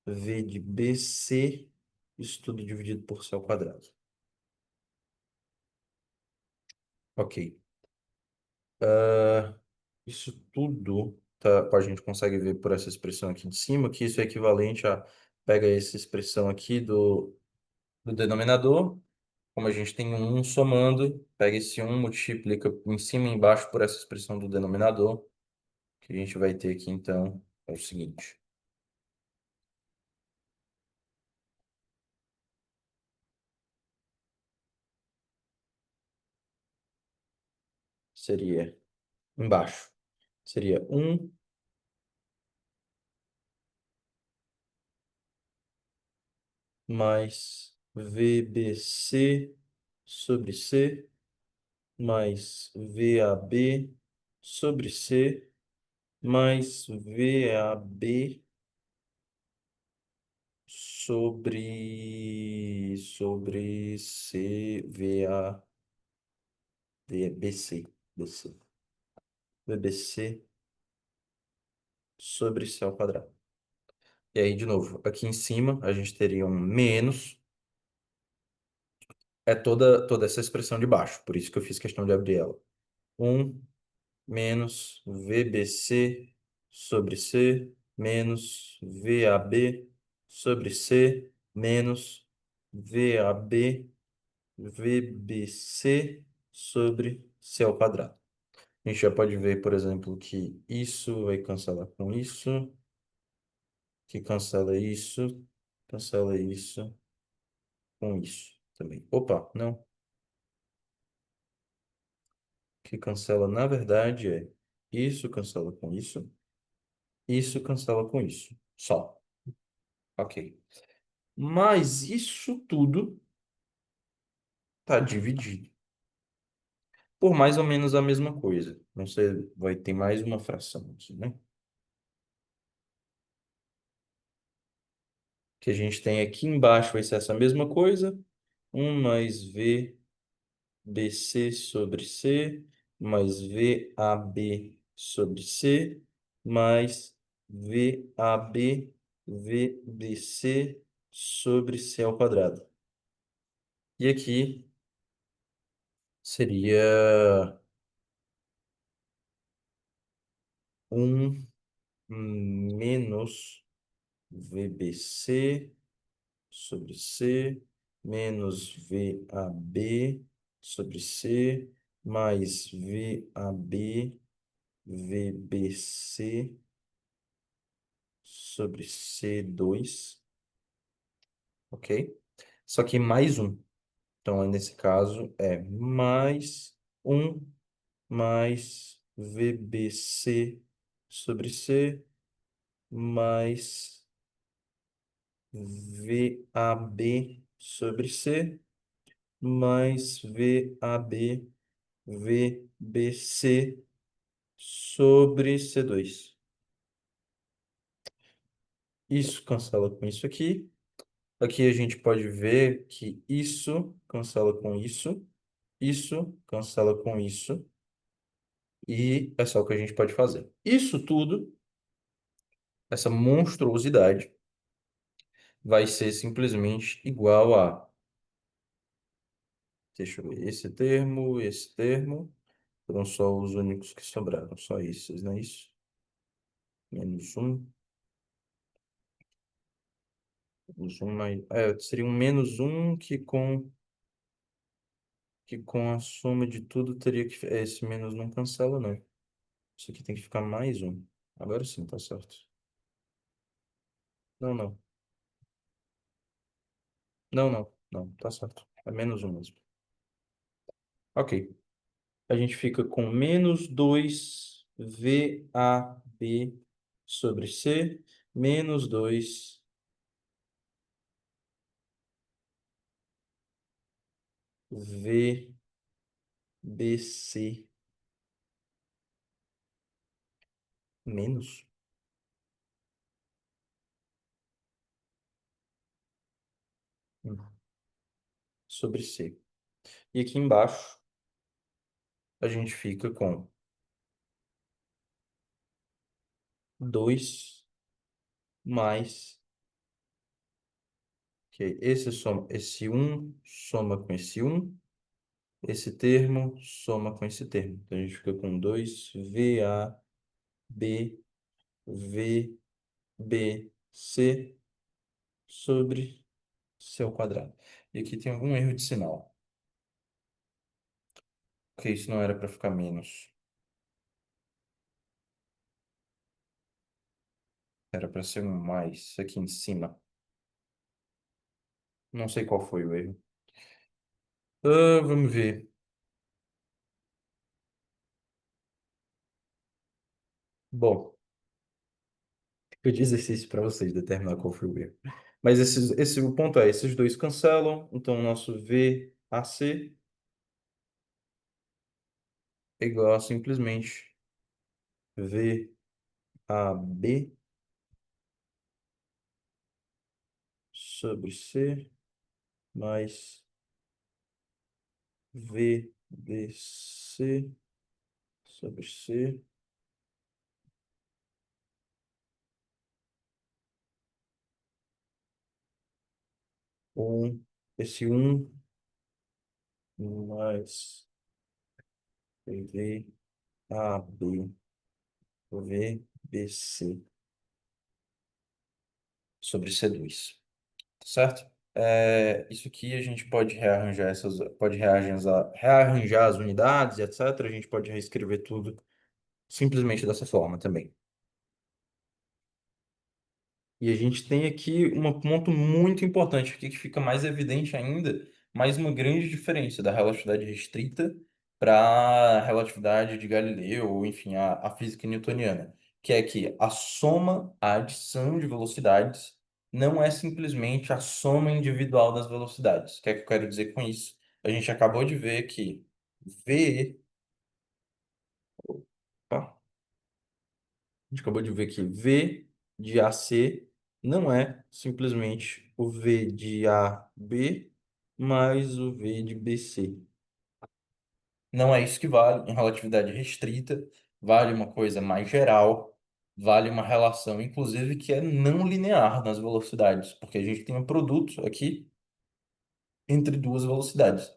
V de BC, isso tudo dividido por C ao quadrado. Ok. Ah, isso tudo tá, a gente consegue ver por essa expressão aqui de cima, que isso é equivalente a pega essa expressão aqui do denominador, como a gente tem um somando, pega esse um multiplica em cima e embaixo por essa expressão do denominador, que a gente vai ter aqui então é o seguinte, seria embaixo, seria um mais VBC sobre C mais VAB sobre C mais VAB sobre CVA, VBC, BC, VBC sobre C ao quadrado. E aí, de novo, aqui em cima a gente teria um menos, toda essa expressão de baixo, por isso que eu fiz questão de abrir ela. Um menos VBC sobre C menos VAB sobre C menos VAB VBC sobre C ao quadrado. A gente já pode ver, por exemplo, que isso vai cancelar com isso, que cancela isso com isso também. Opa, não. Que cancela, na verdade, é isso cancela com isso cancela com isso. Só. Ok. Mas isso tudo está dividido por mais ou menos a mesma coisa. Não sei, vai ter mais uma fração aqui, né? Que a gente tem aqui embaixo vai ser essa mesma coisa. Um mais VBC sobre C, mais VAB sobre C, mais VAB VBC sobre C ao quadrado. E aqui seria um menos VBC sobre C menos VAB sobre C mais VAB VBC sobre C2, ok? Só que mais um. Então, nesse caso, é mais um mais VBC sobre C mais VAB sobre C mais VAB VBC sobre C2. Isso cancela com isso aqui. Aqui a gente pode ver que isso cancela com isso cancela com isso, e é só o que a gente pode fazer. Isso tudo, essa monstruosidade, vai ser simplesmente igual a, deixa eu ver, esse termo, foram só os únicos que sobraram, só esses, não é isso? Menos um Menos um mais, seria um menos um que com a soma de tudo teria que. Esse menos não cancela, não. Isso aqui tem que ficar mais um. Agora sim, tá certo. Não, não. Não, não. Não, tá certo. É menos um mesmo. Ok. A gente fica com menos 2 VAB sobre C, menos 2 VBC menos sobre C. E aqui embaixo a gente fica com 2 mais que esse um soma com esse um, esse termo soma com esse termo. Então a gente fica com 2 VAB VBC sobre C ao quadrado. E aqui tem algum erro de sinal. Porque isso não era para ficar menos. Era para ser um mais aqui em cima. Não sei qual foi o erro. Vamos ver. Bom, eu de exercício para vocês determinar qual foi o erro. Mas o ponto é, esses dois cancelam. Então, o nosso VAC é igual a simplesmente VAB sobre C mais VBC sobre C. Esse um mais VAB, VBC sobre C2, tá certo? Isso aqui a gente pode rearranjar as unidades, etc. A gente pode reescrever tudo simplesmente dessa forma também. E a gente tem aqui um ponto muito importante aqui que fica mais evidente ainda, mais uma grande diferença da relatividade restrita para a relatividade de Galileu, ou enfim, a física newtoniana, que é que a adição de velocidades não é simplesmente a soma individual das velocidades. O que é que eu quero dizer com isso? A gente acabou de ver que V, opa, a gente acabou de ver que V de AC não é simplesmente o V de AB mais o V de BC. Não é isso que vale em relatividade restrita, vale uma coisa mais geral, vale uma relação, inclusive, que é não linear nas velocidades, porque a gente tem um produto aqui entre duas velocidades.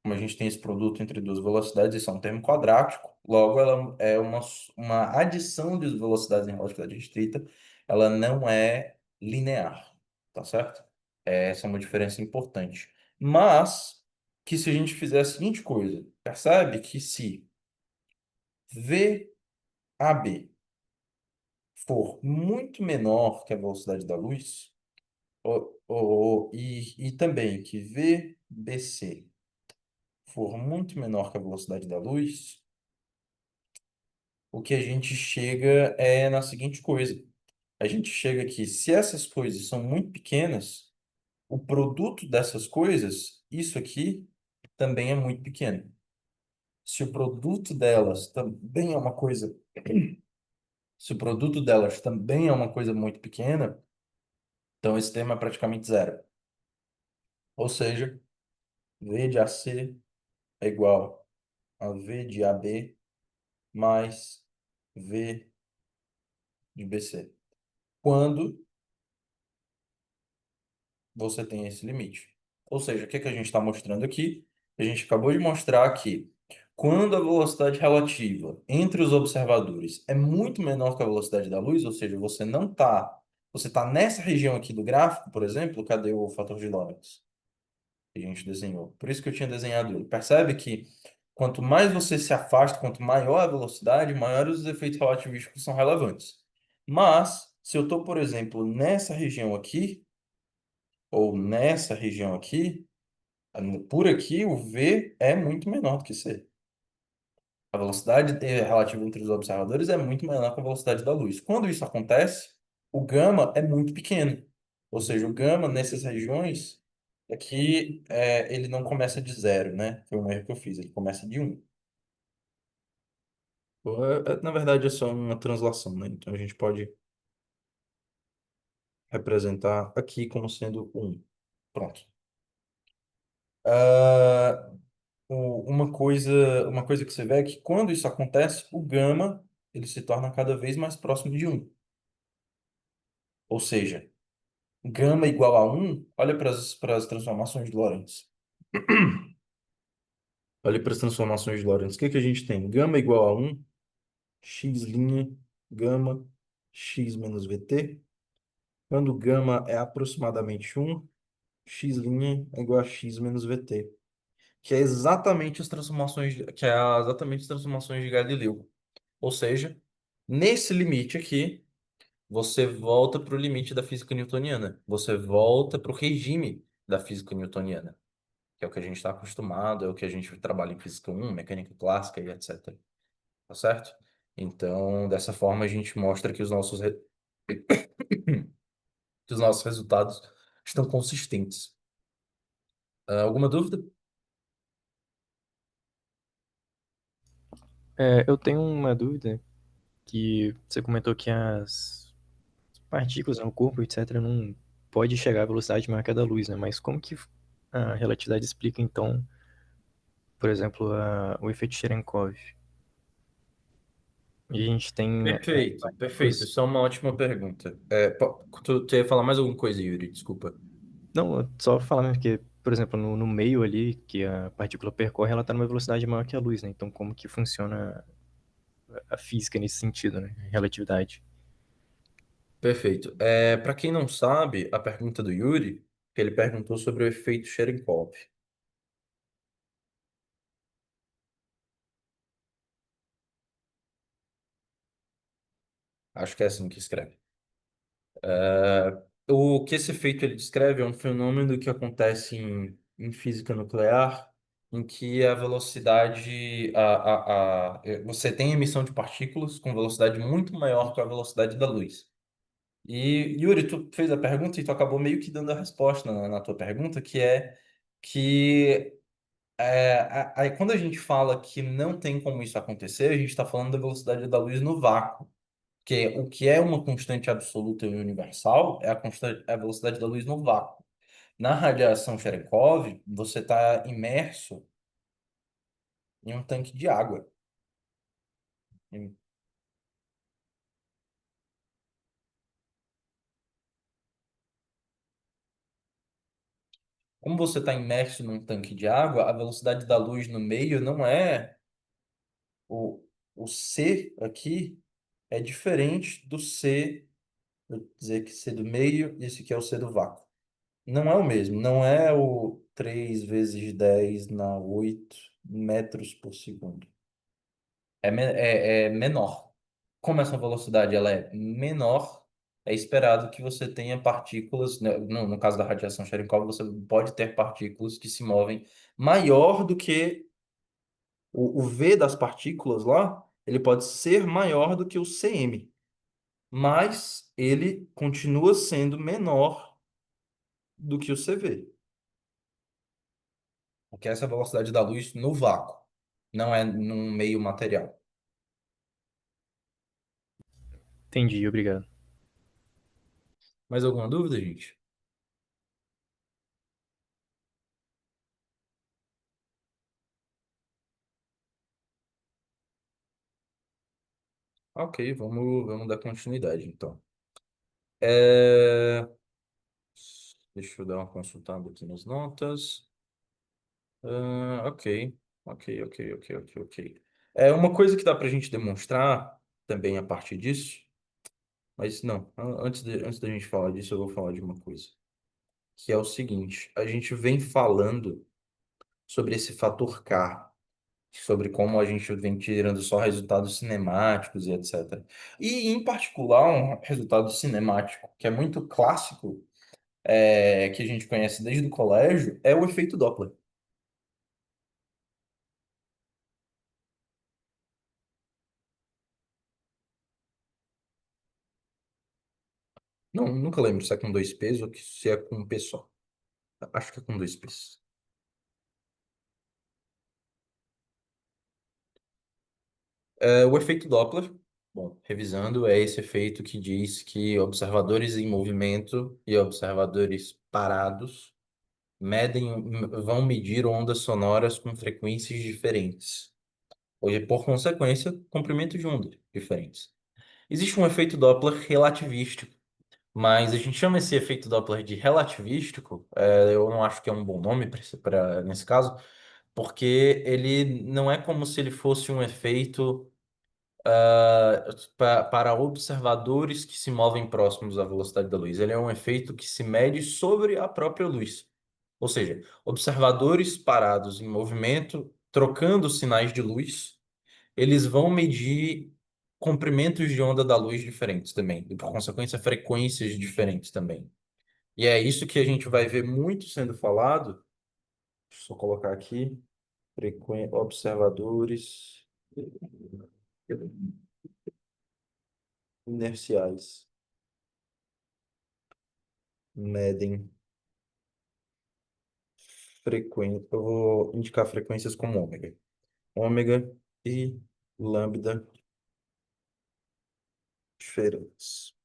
Como a gente tem esse produto entre duas velocidades, isso é um termo quadrático, logo ela é uma adição de velocidades em relatividade restrita, ela não é linear, tá certo? Essa é uma diferença importante. Mas que se a gente fizer a seguinte coisa, percebe que se VAB for muito menor que a velocidade da luz, e também que VBC for muito menor que a velocidade da luz, o que a gente chega é na seguinte coisa. A gente chega aqui, se essas coisas são muito pequenas, o produto dessas coisas, isso aqui, também é muito pequeno. Se o produto delas também é uma coisa, se o produto delas também é uma coisa muito pequena, então esse termo é praticamente zero. Ou seja, V de AC é igual a V de AB mais V de BC. Quando você tem esse limite. Ou seja, o que é que a gente está mostrando aqui? A gente acabou de mostrar que quando a velocidade relativa entre os observadores é muito menor que a velocidade da luz, ou seja, você não está você está nessa região aqui do gráfico, por exemplo, cadê o fator de Lorentz que a gente desenhou? Por isso que eu tinha desenhado ele. Percebe que quanto mais você se afasta, quanto maior a velocidade, maiores os efeitos relativísticos são relevantes. Mas, se eu estou, por exemplo, nessa região aqui, ou nessa região aqui, por aqui o V é muito menor do que C. A velocidade relativa entre os observadores é muito menor que a velocidade da luz. Quando isso acontece, o gama é muito pequeno. Ou seja, o gama nessas regiões aqui ele não começa de zero, né? Foi um erro que eu fiz. Ele começa de um. Na verdade, é só uma translação, né? Então a gente pode representar aqui como sendo um. Pronto. Ah, uma coisa que você vê é que quando isso acontece, o gama ele se torna cada vez mais próximo de um. Ou seja, gama igual a um, olha para as transformações de Lorentz. Olha para as transformações de Lorentz. O que que a gente tem? Gama igual a um, x', gama, x menos vt. Quando gama é aproximadamente um, x' é igual a x menos vt. Que é exatamente as transformações, exatamente as transformações de Galileu. Ou seja, nesse limite aqui, você volta para o limite da física newtoniana. Você volta para o regime da física newtoniana, que é o que a gente está acostumado, é o que a gente trabalha em física um, mecânica clássica e etc. Tá certo? Então, dessa forma, a gente mostra que que os nossos resultados estão consistentes. Alguma dúvida? Eu tenho uma dúvida que você comentou que as partículas, né, o corpo, etc., não pode chegar à velocidade maior que a da luz, né? Mas como que a relatividade explica, então, por exemplo, o efeito Cherenkov? E a gente tem Perfeito, perfeito. partículas. Isso é uma ótima pergunta. Tu ia falar mais alguma coisa, Yuri? Desculpa. Não, só falar mesmo que, por exemplo, no meio ali que a partícula percorre, ela está numa velocidade maior que a luz, né? Então, como que funciona a física nesse sentido, né? Relatividade. Perfeito. Para quem não sabe, a pergunta do Yuri, que ele perguntou sobre o efeito Cherenkov. Acho que é assim que escreve. O que esse efeito ele descreve é um fenômeno que acontece em física nuclear, em que a velocidade, você tem emissão de partículas com velocidade muito maior que a velocidade da luz. E, Yuri, tu fez a pergunta e tu acabou meio que dando a resposta na tua pergunta, que é que quando a gente fala que não tem como isso acontecer, a gente está falando da velocidade da luz no vácuo. Porque o que é uma constante absoluta e universal é a velocidade da luz no vácuo. Na radiação Cherenkov, você está imerso em um tanque de água. Em- Como você está imerso num tanque de água, a velocidade da luz no meio não é o, o C aqui é diferente do C, vou dizer que C do meio, e esse aqui é o C do vácuo. Não é o mesmo, não é o 3 vezes 10 na 8 metros por segundo. É menor. Como essa velocidade ela é menor, é esperado que você tenha partículas, né, no caso da radiação Cherenkov, você pode ter partículas que se movem maior do que o V das partículas lá, ele pode ser maior do que o cm, mas ele continua sendo menor do que o CV, porque essa é a velocidade da luz no vácuo, não é num meio material. Entendi, obrigado. Mais alguma dúvida, gente? Ok, vamos dar continuidade, então. É, Deixa eu dar uma consultada aqui nas notas. Ok, ok. Uma coisa que dá para a gente demonstrar também a partir disso. Mas não, antes da gente falar disso, eu vou falar de uma coisa, que é o seguinte, a gente vem falando sobre esse fator K, sobre como a gente vem tirando só resultados cinemáticos e etc. E, em particular, um resultado cinemático que é muito clássico, que a gente conhece desde o colégio, é o efeito Doppler. Não, nunca lembro se é com dois P's ou se é com um P só. Acho que é com dois P's. O efeito Doppler, bom, revisando, é esse efeito que diz que observadores em movimento e observadores parados vão medir ondas sonoras com frequências diferentes, ou, por consequência, comprimentos de onda diferentes. Existe um efeito Doppler relativístico, mas a gente chama esse efeito Doppler de relativístico, eu não acho que é um bom nome nesse caso, porque ele não é como se ele fosse um efeito para observadores que se movem próximos à velocidade da luz. Ele é um efeito que se mede sobre a própria luz. Ou seja, observadores parados em movimento, trocando sinais de luz, eles vão medir comprimentos de onda da luz diferentes também, e por consequência, frequências diferentes também. E é isso que a gente vai ver muito sendo falado. Deixa eu só colocar aqui. Observadores inerciais medem frequência. Eu vou indicar frequências como ômega. Ômega e lambda diferentes.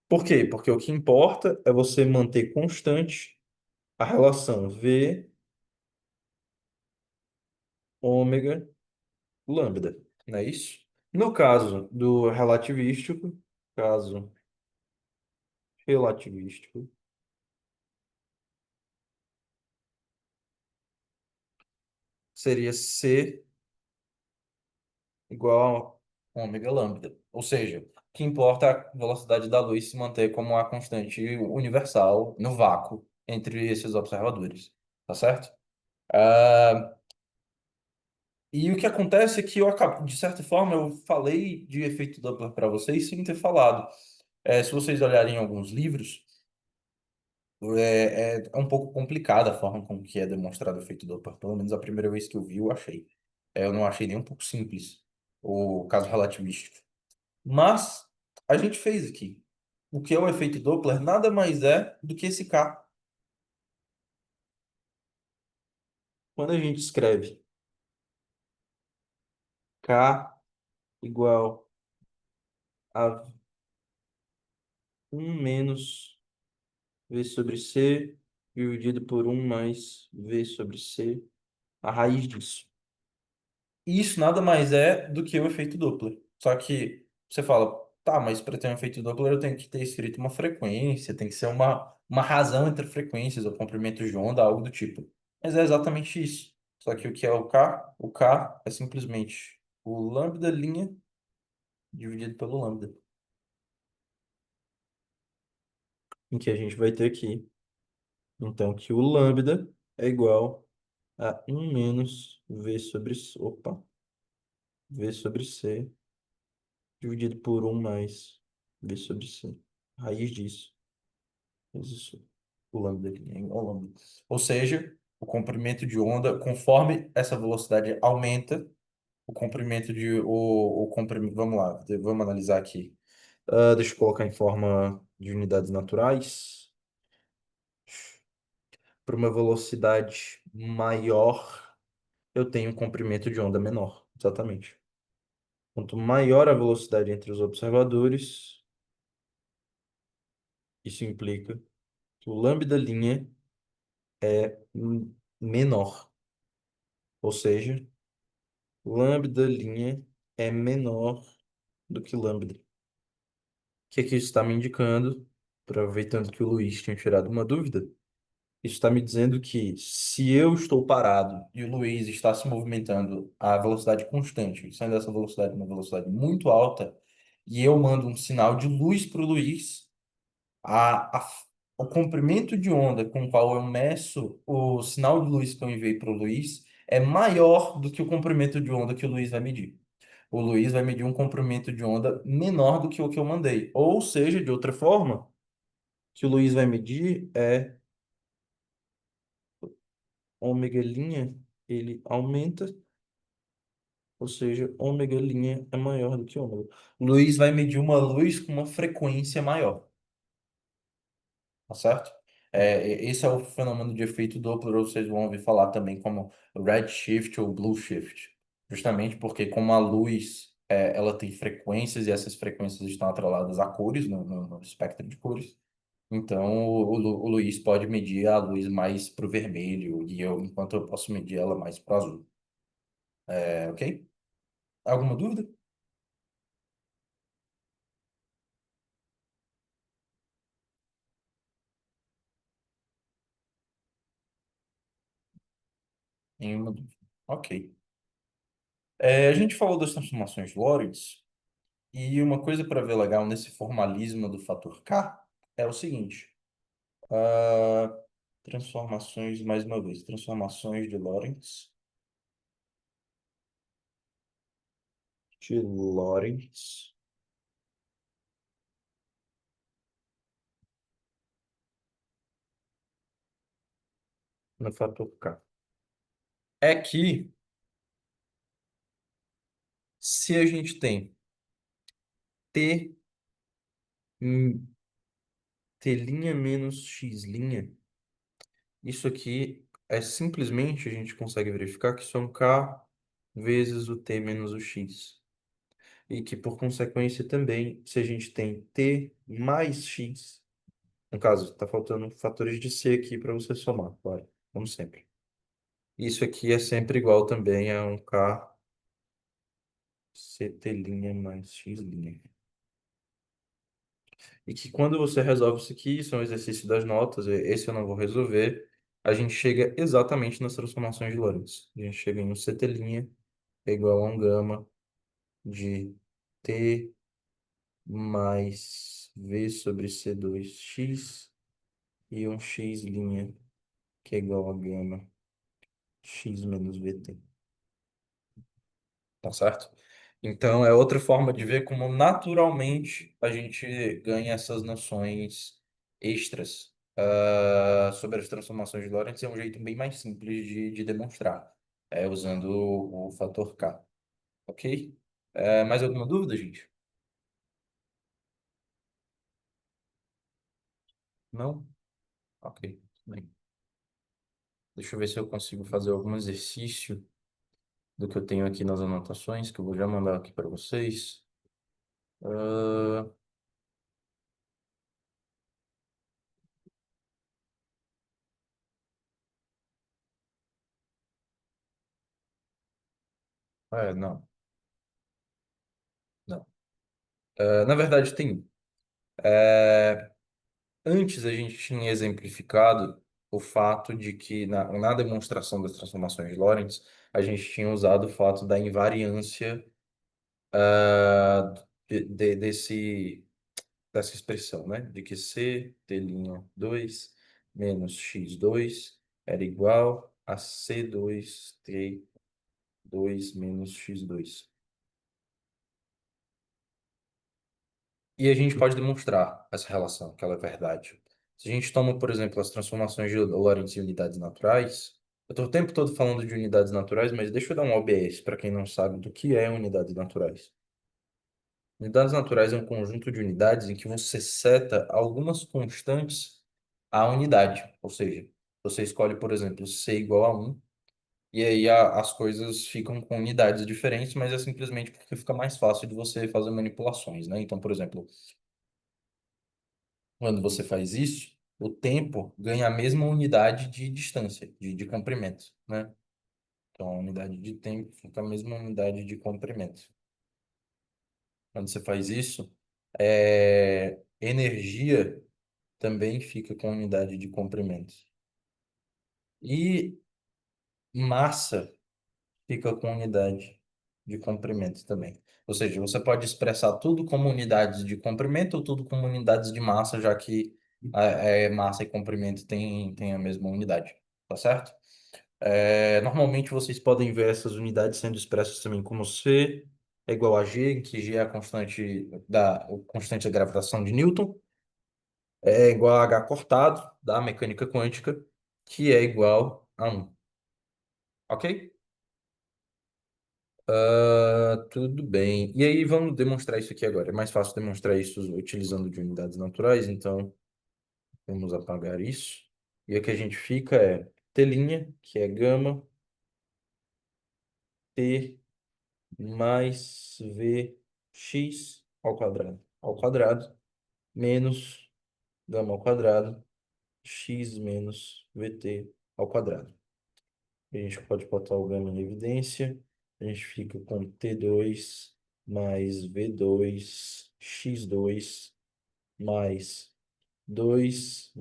Por quê? Porque o que importa é você manter constante a relação V, ômega, lambda. Não é isso? No caso relativístico, seria C igual a ômega lambda. Ou seja, o que importa é a velocidade da luz se manter como uma constante universal no vácuo entre esses observadores. Tá certo? Ah, e o que acontece é que eu acabo, de certa forma, eu falei de efeito Doppler para vocês sem ter falado. Se vocês olharem alguns livros, é um pouco complicada a forma com que é demonstrado o efeito Doppler. Pelo menos a primeira vez que eu vi, eu achei. Eu não achei nem um pouco simples o caso relativístico. Mas a gente fez aqui. O que é o efeito Doppler nada mais é do que esse K. Quando a gente escreve K igual a um menos V sobre C dividido por um mais V sobre C, a raiz disso. E isso nada mais é do que o efeito Doppler. Só que você fala, tá, mas para ter um efeito Doppler eu tenho que ter escrito uma frequência, tem que ser uma razão entre frequências, ou comprimento de onda, algo do tipo. Mas é exatamente isso. Só que o que é o K? O K é simplesmente o lambda linha dividido pelo lambda. Em que a gente vai ter aqui, então, que o lambda é igual a um menos V sobre C dividido por um mais V sobre C. Raiz disso. Isso. O lambda aqui, hein? O lambda. Ou seja, o comprimento de onda, conforme essa velocidade aumenta, o comprimento o comprimento, vamos lá, vamos analisar aqui. Deixa eu colocar em forma de unidades naturais. Para uma velocidade maior, eu tenho um comprimento de onda menor. Exatamente. Quanto maior a velocidade entre os observadores, isso implica que o lambda linha é menor. Ou seja, lambda linha é menor do que lambda. O que aqui isso está me indicando? Aproveitando que o Luiz tinha tirado uma dúvida, isso está me dizendo que se eu estou parado e o Luiz está se movimentando a velocidade constante, sendo essa velocidade uma velocidade muito alta, e eu mando um sinal de luz para o Luiz, o comprimento de onda com o qual eu meço o sinal de luz que eu enviei para o Luiz é maior do que o comprimento de onda que o Luiz vai medir. O Luiz vai medir um comprimento de onda menor do que o que eu mandei. Ou seja, de outra forma, o que o Luiz vai medir é ômega linha, ele aumenta, ou seja, ômega linha é maior do que ômega. O Luiz vai medir uma luz com uma frequência maior. Tá certo? Esse é o fenômeno de efeito Doppler, ou vocês vão ouvir falar também como redshift ou blueshift. Justamente porque como a luz ela tem frequências e essas frequências estão atreladas a cores, no espectro de cores. Então o Luiz pode medir a luz mais para o vermelho enquanto eu posso medir ela mais para o azul. Ok? Alguma dúvida? Nenhuma dúvida. Ok. A gente falou das transformações de Lorentz. E uma coisa para ver legal nesse formalismo do fator K é o seguinte: ah, transformações, mais uma vez, transformações de Lorentz no fator K. É que se a gente tem T, T' menos X', isso aqui é simplesmente a gente consegue verificar que são K vezes o T menos o X. E que, por consequência, também, se a gente tem T mais X, no caso, está faltando fatores de C aqui para você somar, claro, como sempre. Isso aqui é sempre igual também a um K CT' mais X'. E que quando você resolve isso aqui, isso é um exercício das notas, esse eu não vou resolver, a gente chega exatamente nas transformações de Lorentz. A gente chega em um CT' é igual a um gama de T mais V sobre C2x e um X' que é igual a gama X menos VT. Tá certo? Então, é outra forma de ver como naturalmente a gente ganha essas noções extras sobre as transformações de Lorentz. É um jeito bem mais simples de demonstrar, usando o fator K. Ok? Mais alguma dúvida, gente? Não? Ok. Bem, deixa eu ver se eu consigo fazer algum exercício do que eu tenho aqui nas anotações, que eu vou já mandar aqui para vocês. Ah, não, não. Na verdade, tem um. Antes a gente tinha exemplificado o fato de que na demonstração das transformações de Lorentz, a gente tinha usado o fato da invariância dessa expressão, né? De que C, T'2 menos X2 era igual a C2, T2 menos X2. E a gente pode demonstrar essa relação, que ela é verdade. Se a gente toma, por exemplo, as transformações de Lorentz em unidades naturais, eu estou o tempo todo falando de unidades naturais, mas deixa eu dar um OBS para quem não sabe do que é unidades naturais. Unidades naturais é um conjunto de unidades em que você seta algumas constantes à unidade. Ou seja, você escolhe, por exemplo, C igual a 1, e aí as coisas ficam com unidades diferentes, mas é simplesmente porque fica mais fácil de você fazer manipulações, né? Então, por exemplo, quando você faz isso, o tempo ganha a mesma unidade de distância, de comprimento, né? Então, a unidade de tempo fica a mesma unidade de comprimento. Quando você faz isso, energia também fica com unidade de comprimento. E massa fica com unidade. de comprimento também. Ou seja, você pode expressar tudo como unidades de comprimento ou tudo como unidades de massa, já que massa e comprimento têm a mesma unidade, tá certo? Normalmente vocês podem ver essas unidades sendo expressas também como C é igual a G, em que G é a constante da gravitação de Newton, é igual a H cortado da mecânica quântica, que é igual a 1. Ok? Tudo bem. E aí, vamos demonstrar isso aqui agora. É mais fácil demonstrar isso utilizando de unidades naturais, então vamos apagar isso. E o que a gente fica é T', que é gama, T mais Vx ao quadrado, menos gama ao quadrado, x menos Vt ao quadrado. A gente pode botar o gama em evidência. A gente fica com T2 mais V2 x2 mais 2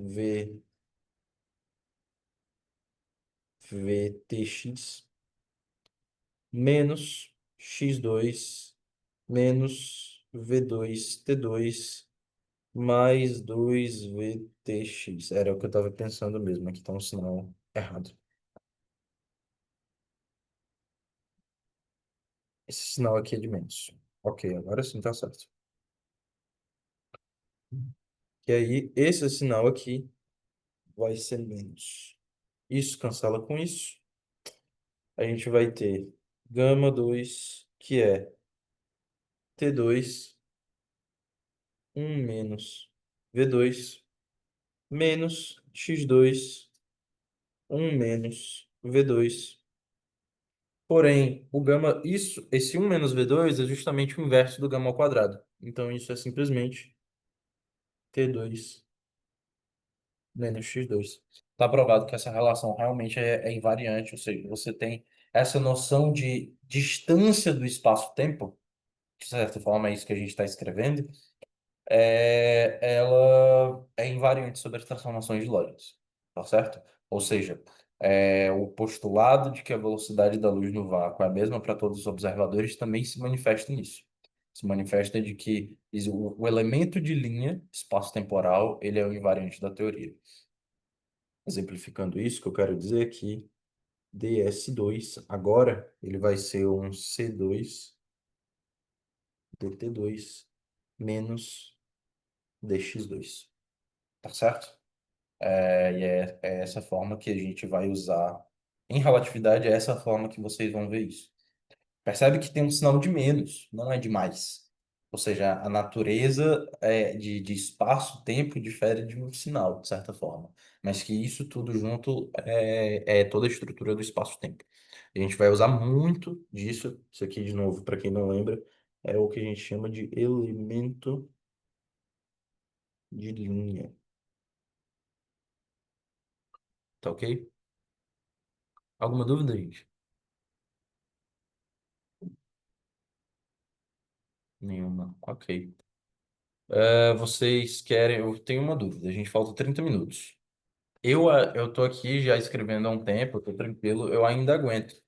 VTX menos x2 menos V2 T2 mais 2 VTX. Era o que eu estava pensando mesmo. Aqui está um sinal errado. Esse sinal aqui é de menos. Ok, agora sim está certo. E aí, esse sinal aqui vai ser menos. Isso cancela com isso. A gente vai ter gama 2 que é T2 1 menos V2 menos x2 1 menos V2. Porém, esse 1 menos V2 é justamente o inverso do gama ao quadrado. Então, isso é simplesmente T2 menos x2. Está provado que essa relação realmente é invariante, ou seja, você tem essa noção de distância do espaço-tempo, de certa forma é isso que a gente está escrevendo, ela é invariante sobre as transformações de Lorentz, tá certo? Ou seja, o postulado de que a velocidade da luz no vácuo é a mesma para todos os observadores também se manifesta nisso. Se manifesta de que o elemento de linha espaço-temporal ele é o invariante da teoria. Exemplificando isso, o que eu quero dizer é que ds2 agora ele vai ser um c2 dt2 menos dx2, tá certo? E é essa forma que a gente vai usar. Em relatividade, é essa forma que vocês vão ver isso. Percebe que tem um sinal de menos, não é de mais. Ou seja, a natureza de espaço-tempo difere de um sinal, de certa forma. Mas que isso tudo junto é toda a estrutura do espaço-tempo. A gente vai usar muito disso. Isso aqui, de novo, para quem não lembra, é o que a gente chama de elemento de linha. Tá ok? Alguma dúvida, gente? Nenhuma. Ok. Vocês querem. Eu tenho uma dúvida. A gente falta 30 minutos. Eu tô aqui já escrevendo há um tempo, eu tô tranquilo, eu ainda aguento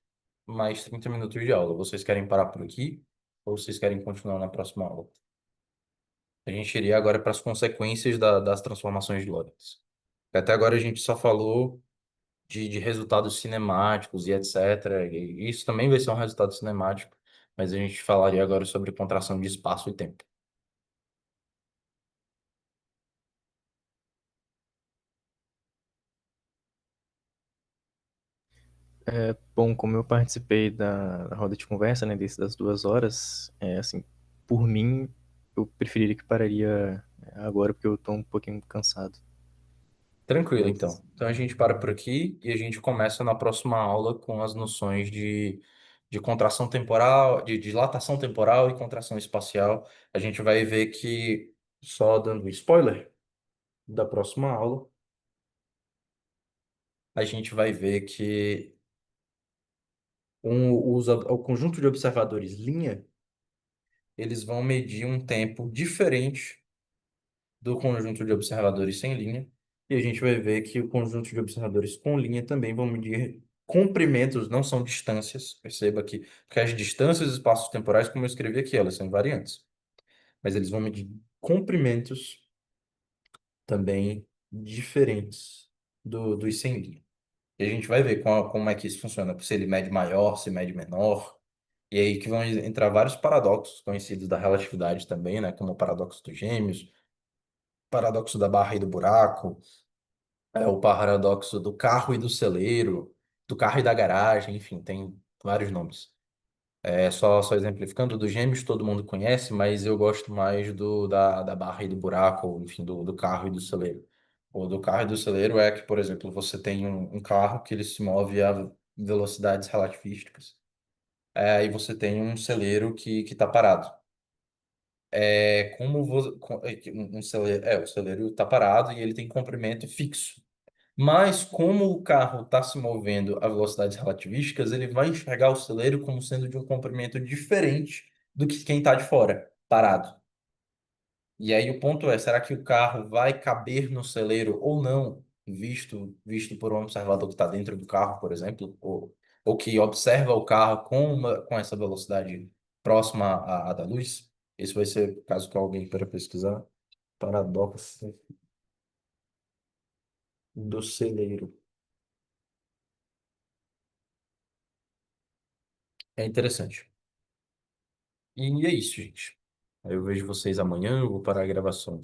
mais 30 minutos de aula. Vocês querem parar por aqui? Ou vocês querem continuar na próxima aula? A gente iria agora para as consequências das transformações de Lorentz. Até agora a gente só falou de resultados cinemáticos e etc. E isso também vai ser um resultado cinemático, mas a gente falaria agora sobre contração de espaço e tempo. Bom, como eu participei da roda de conversa, né, das 2 horas, assim, por mim, eu preferiria que pararia agora, porque eu tô um pouquinho cansado. Tranquilo, Mas, então. Então a gente para por aqui e a gente começa na próxima aula com as noções de contração temporal, de dilatação temporal e contração espacial. A gente vai ver que, só dando um spoiler da próxima aula, a gente vai ver que o conjunto de observadores linha, eles vão medir um tempo diferente do conjunto de observadores sem linha. E a gente vai ver que o conjunto de observadores com linha também vão medir Comprimentos não são distâncias, perceba que, porque as distâncias e espaços temporais, como eu escrevi aqui, elas são invariantes, mas eles vão medir comprimentos também diferentes dos sem linha. E a gente vai ver como é que isso funciona, se ele mede maior, se mede menor, e aí que vão entrar vários paradoxos conhecidos da relatividade também, né, como o paradoxo dos gêmeos, paradoxo da barra e do buraco, o paradoxo do carro e do celeiro, do carro e da garagem, enfim, tem vários nomes. Só exemplificando, dos gêmeos todo mundo conhece, mas eu gosto mais da barra e do buraco, ou, enfim, do carro e do celeiro. O do carro e do celeiro é que, por exemplo, você tem um carro que ele se move a velocidades relativísticas, e você tem um celeiro que está parado. Um celeiro, o celeiro está parado e ele tem comprimento fixo. Mas como o carro está se movendo a velocidades relativísticas, ele vai enxergar o celeiro como sendo de um comprimento diferente do que quem está de fora, parado. E aí o ponto é, será que o carro vai caber no celeiro ou não, visto por um observador que está dentro do carro, por exemplo, ou que observa o carro com essa velocidade próxima à da luz? Esse vai ser caso que alguém queira pesquisar. Paradoxo do celeiro. É interessante. E é isso, gente. Aí eu vejo vocês amanhã, eu vou parar a gravação.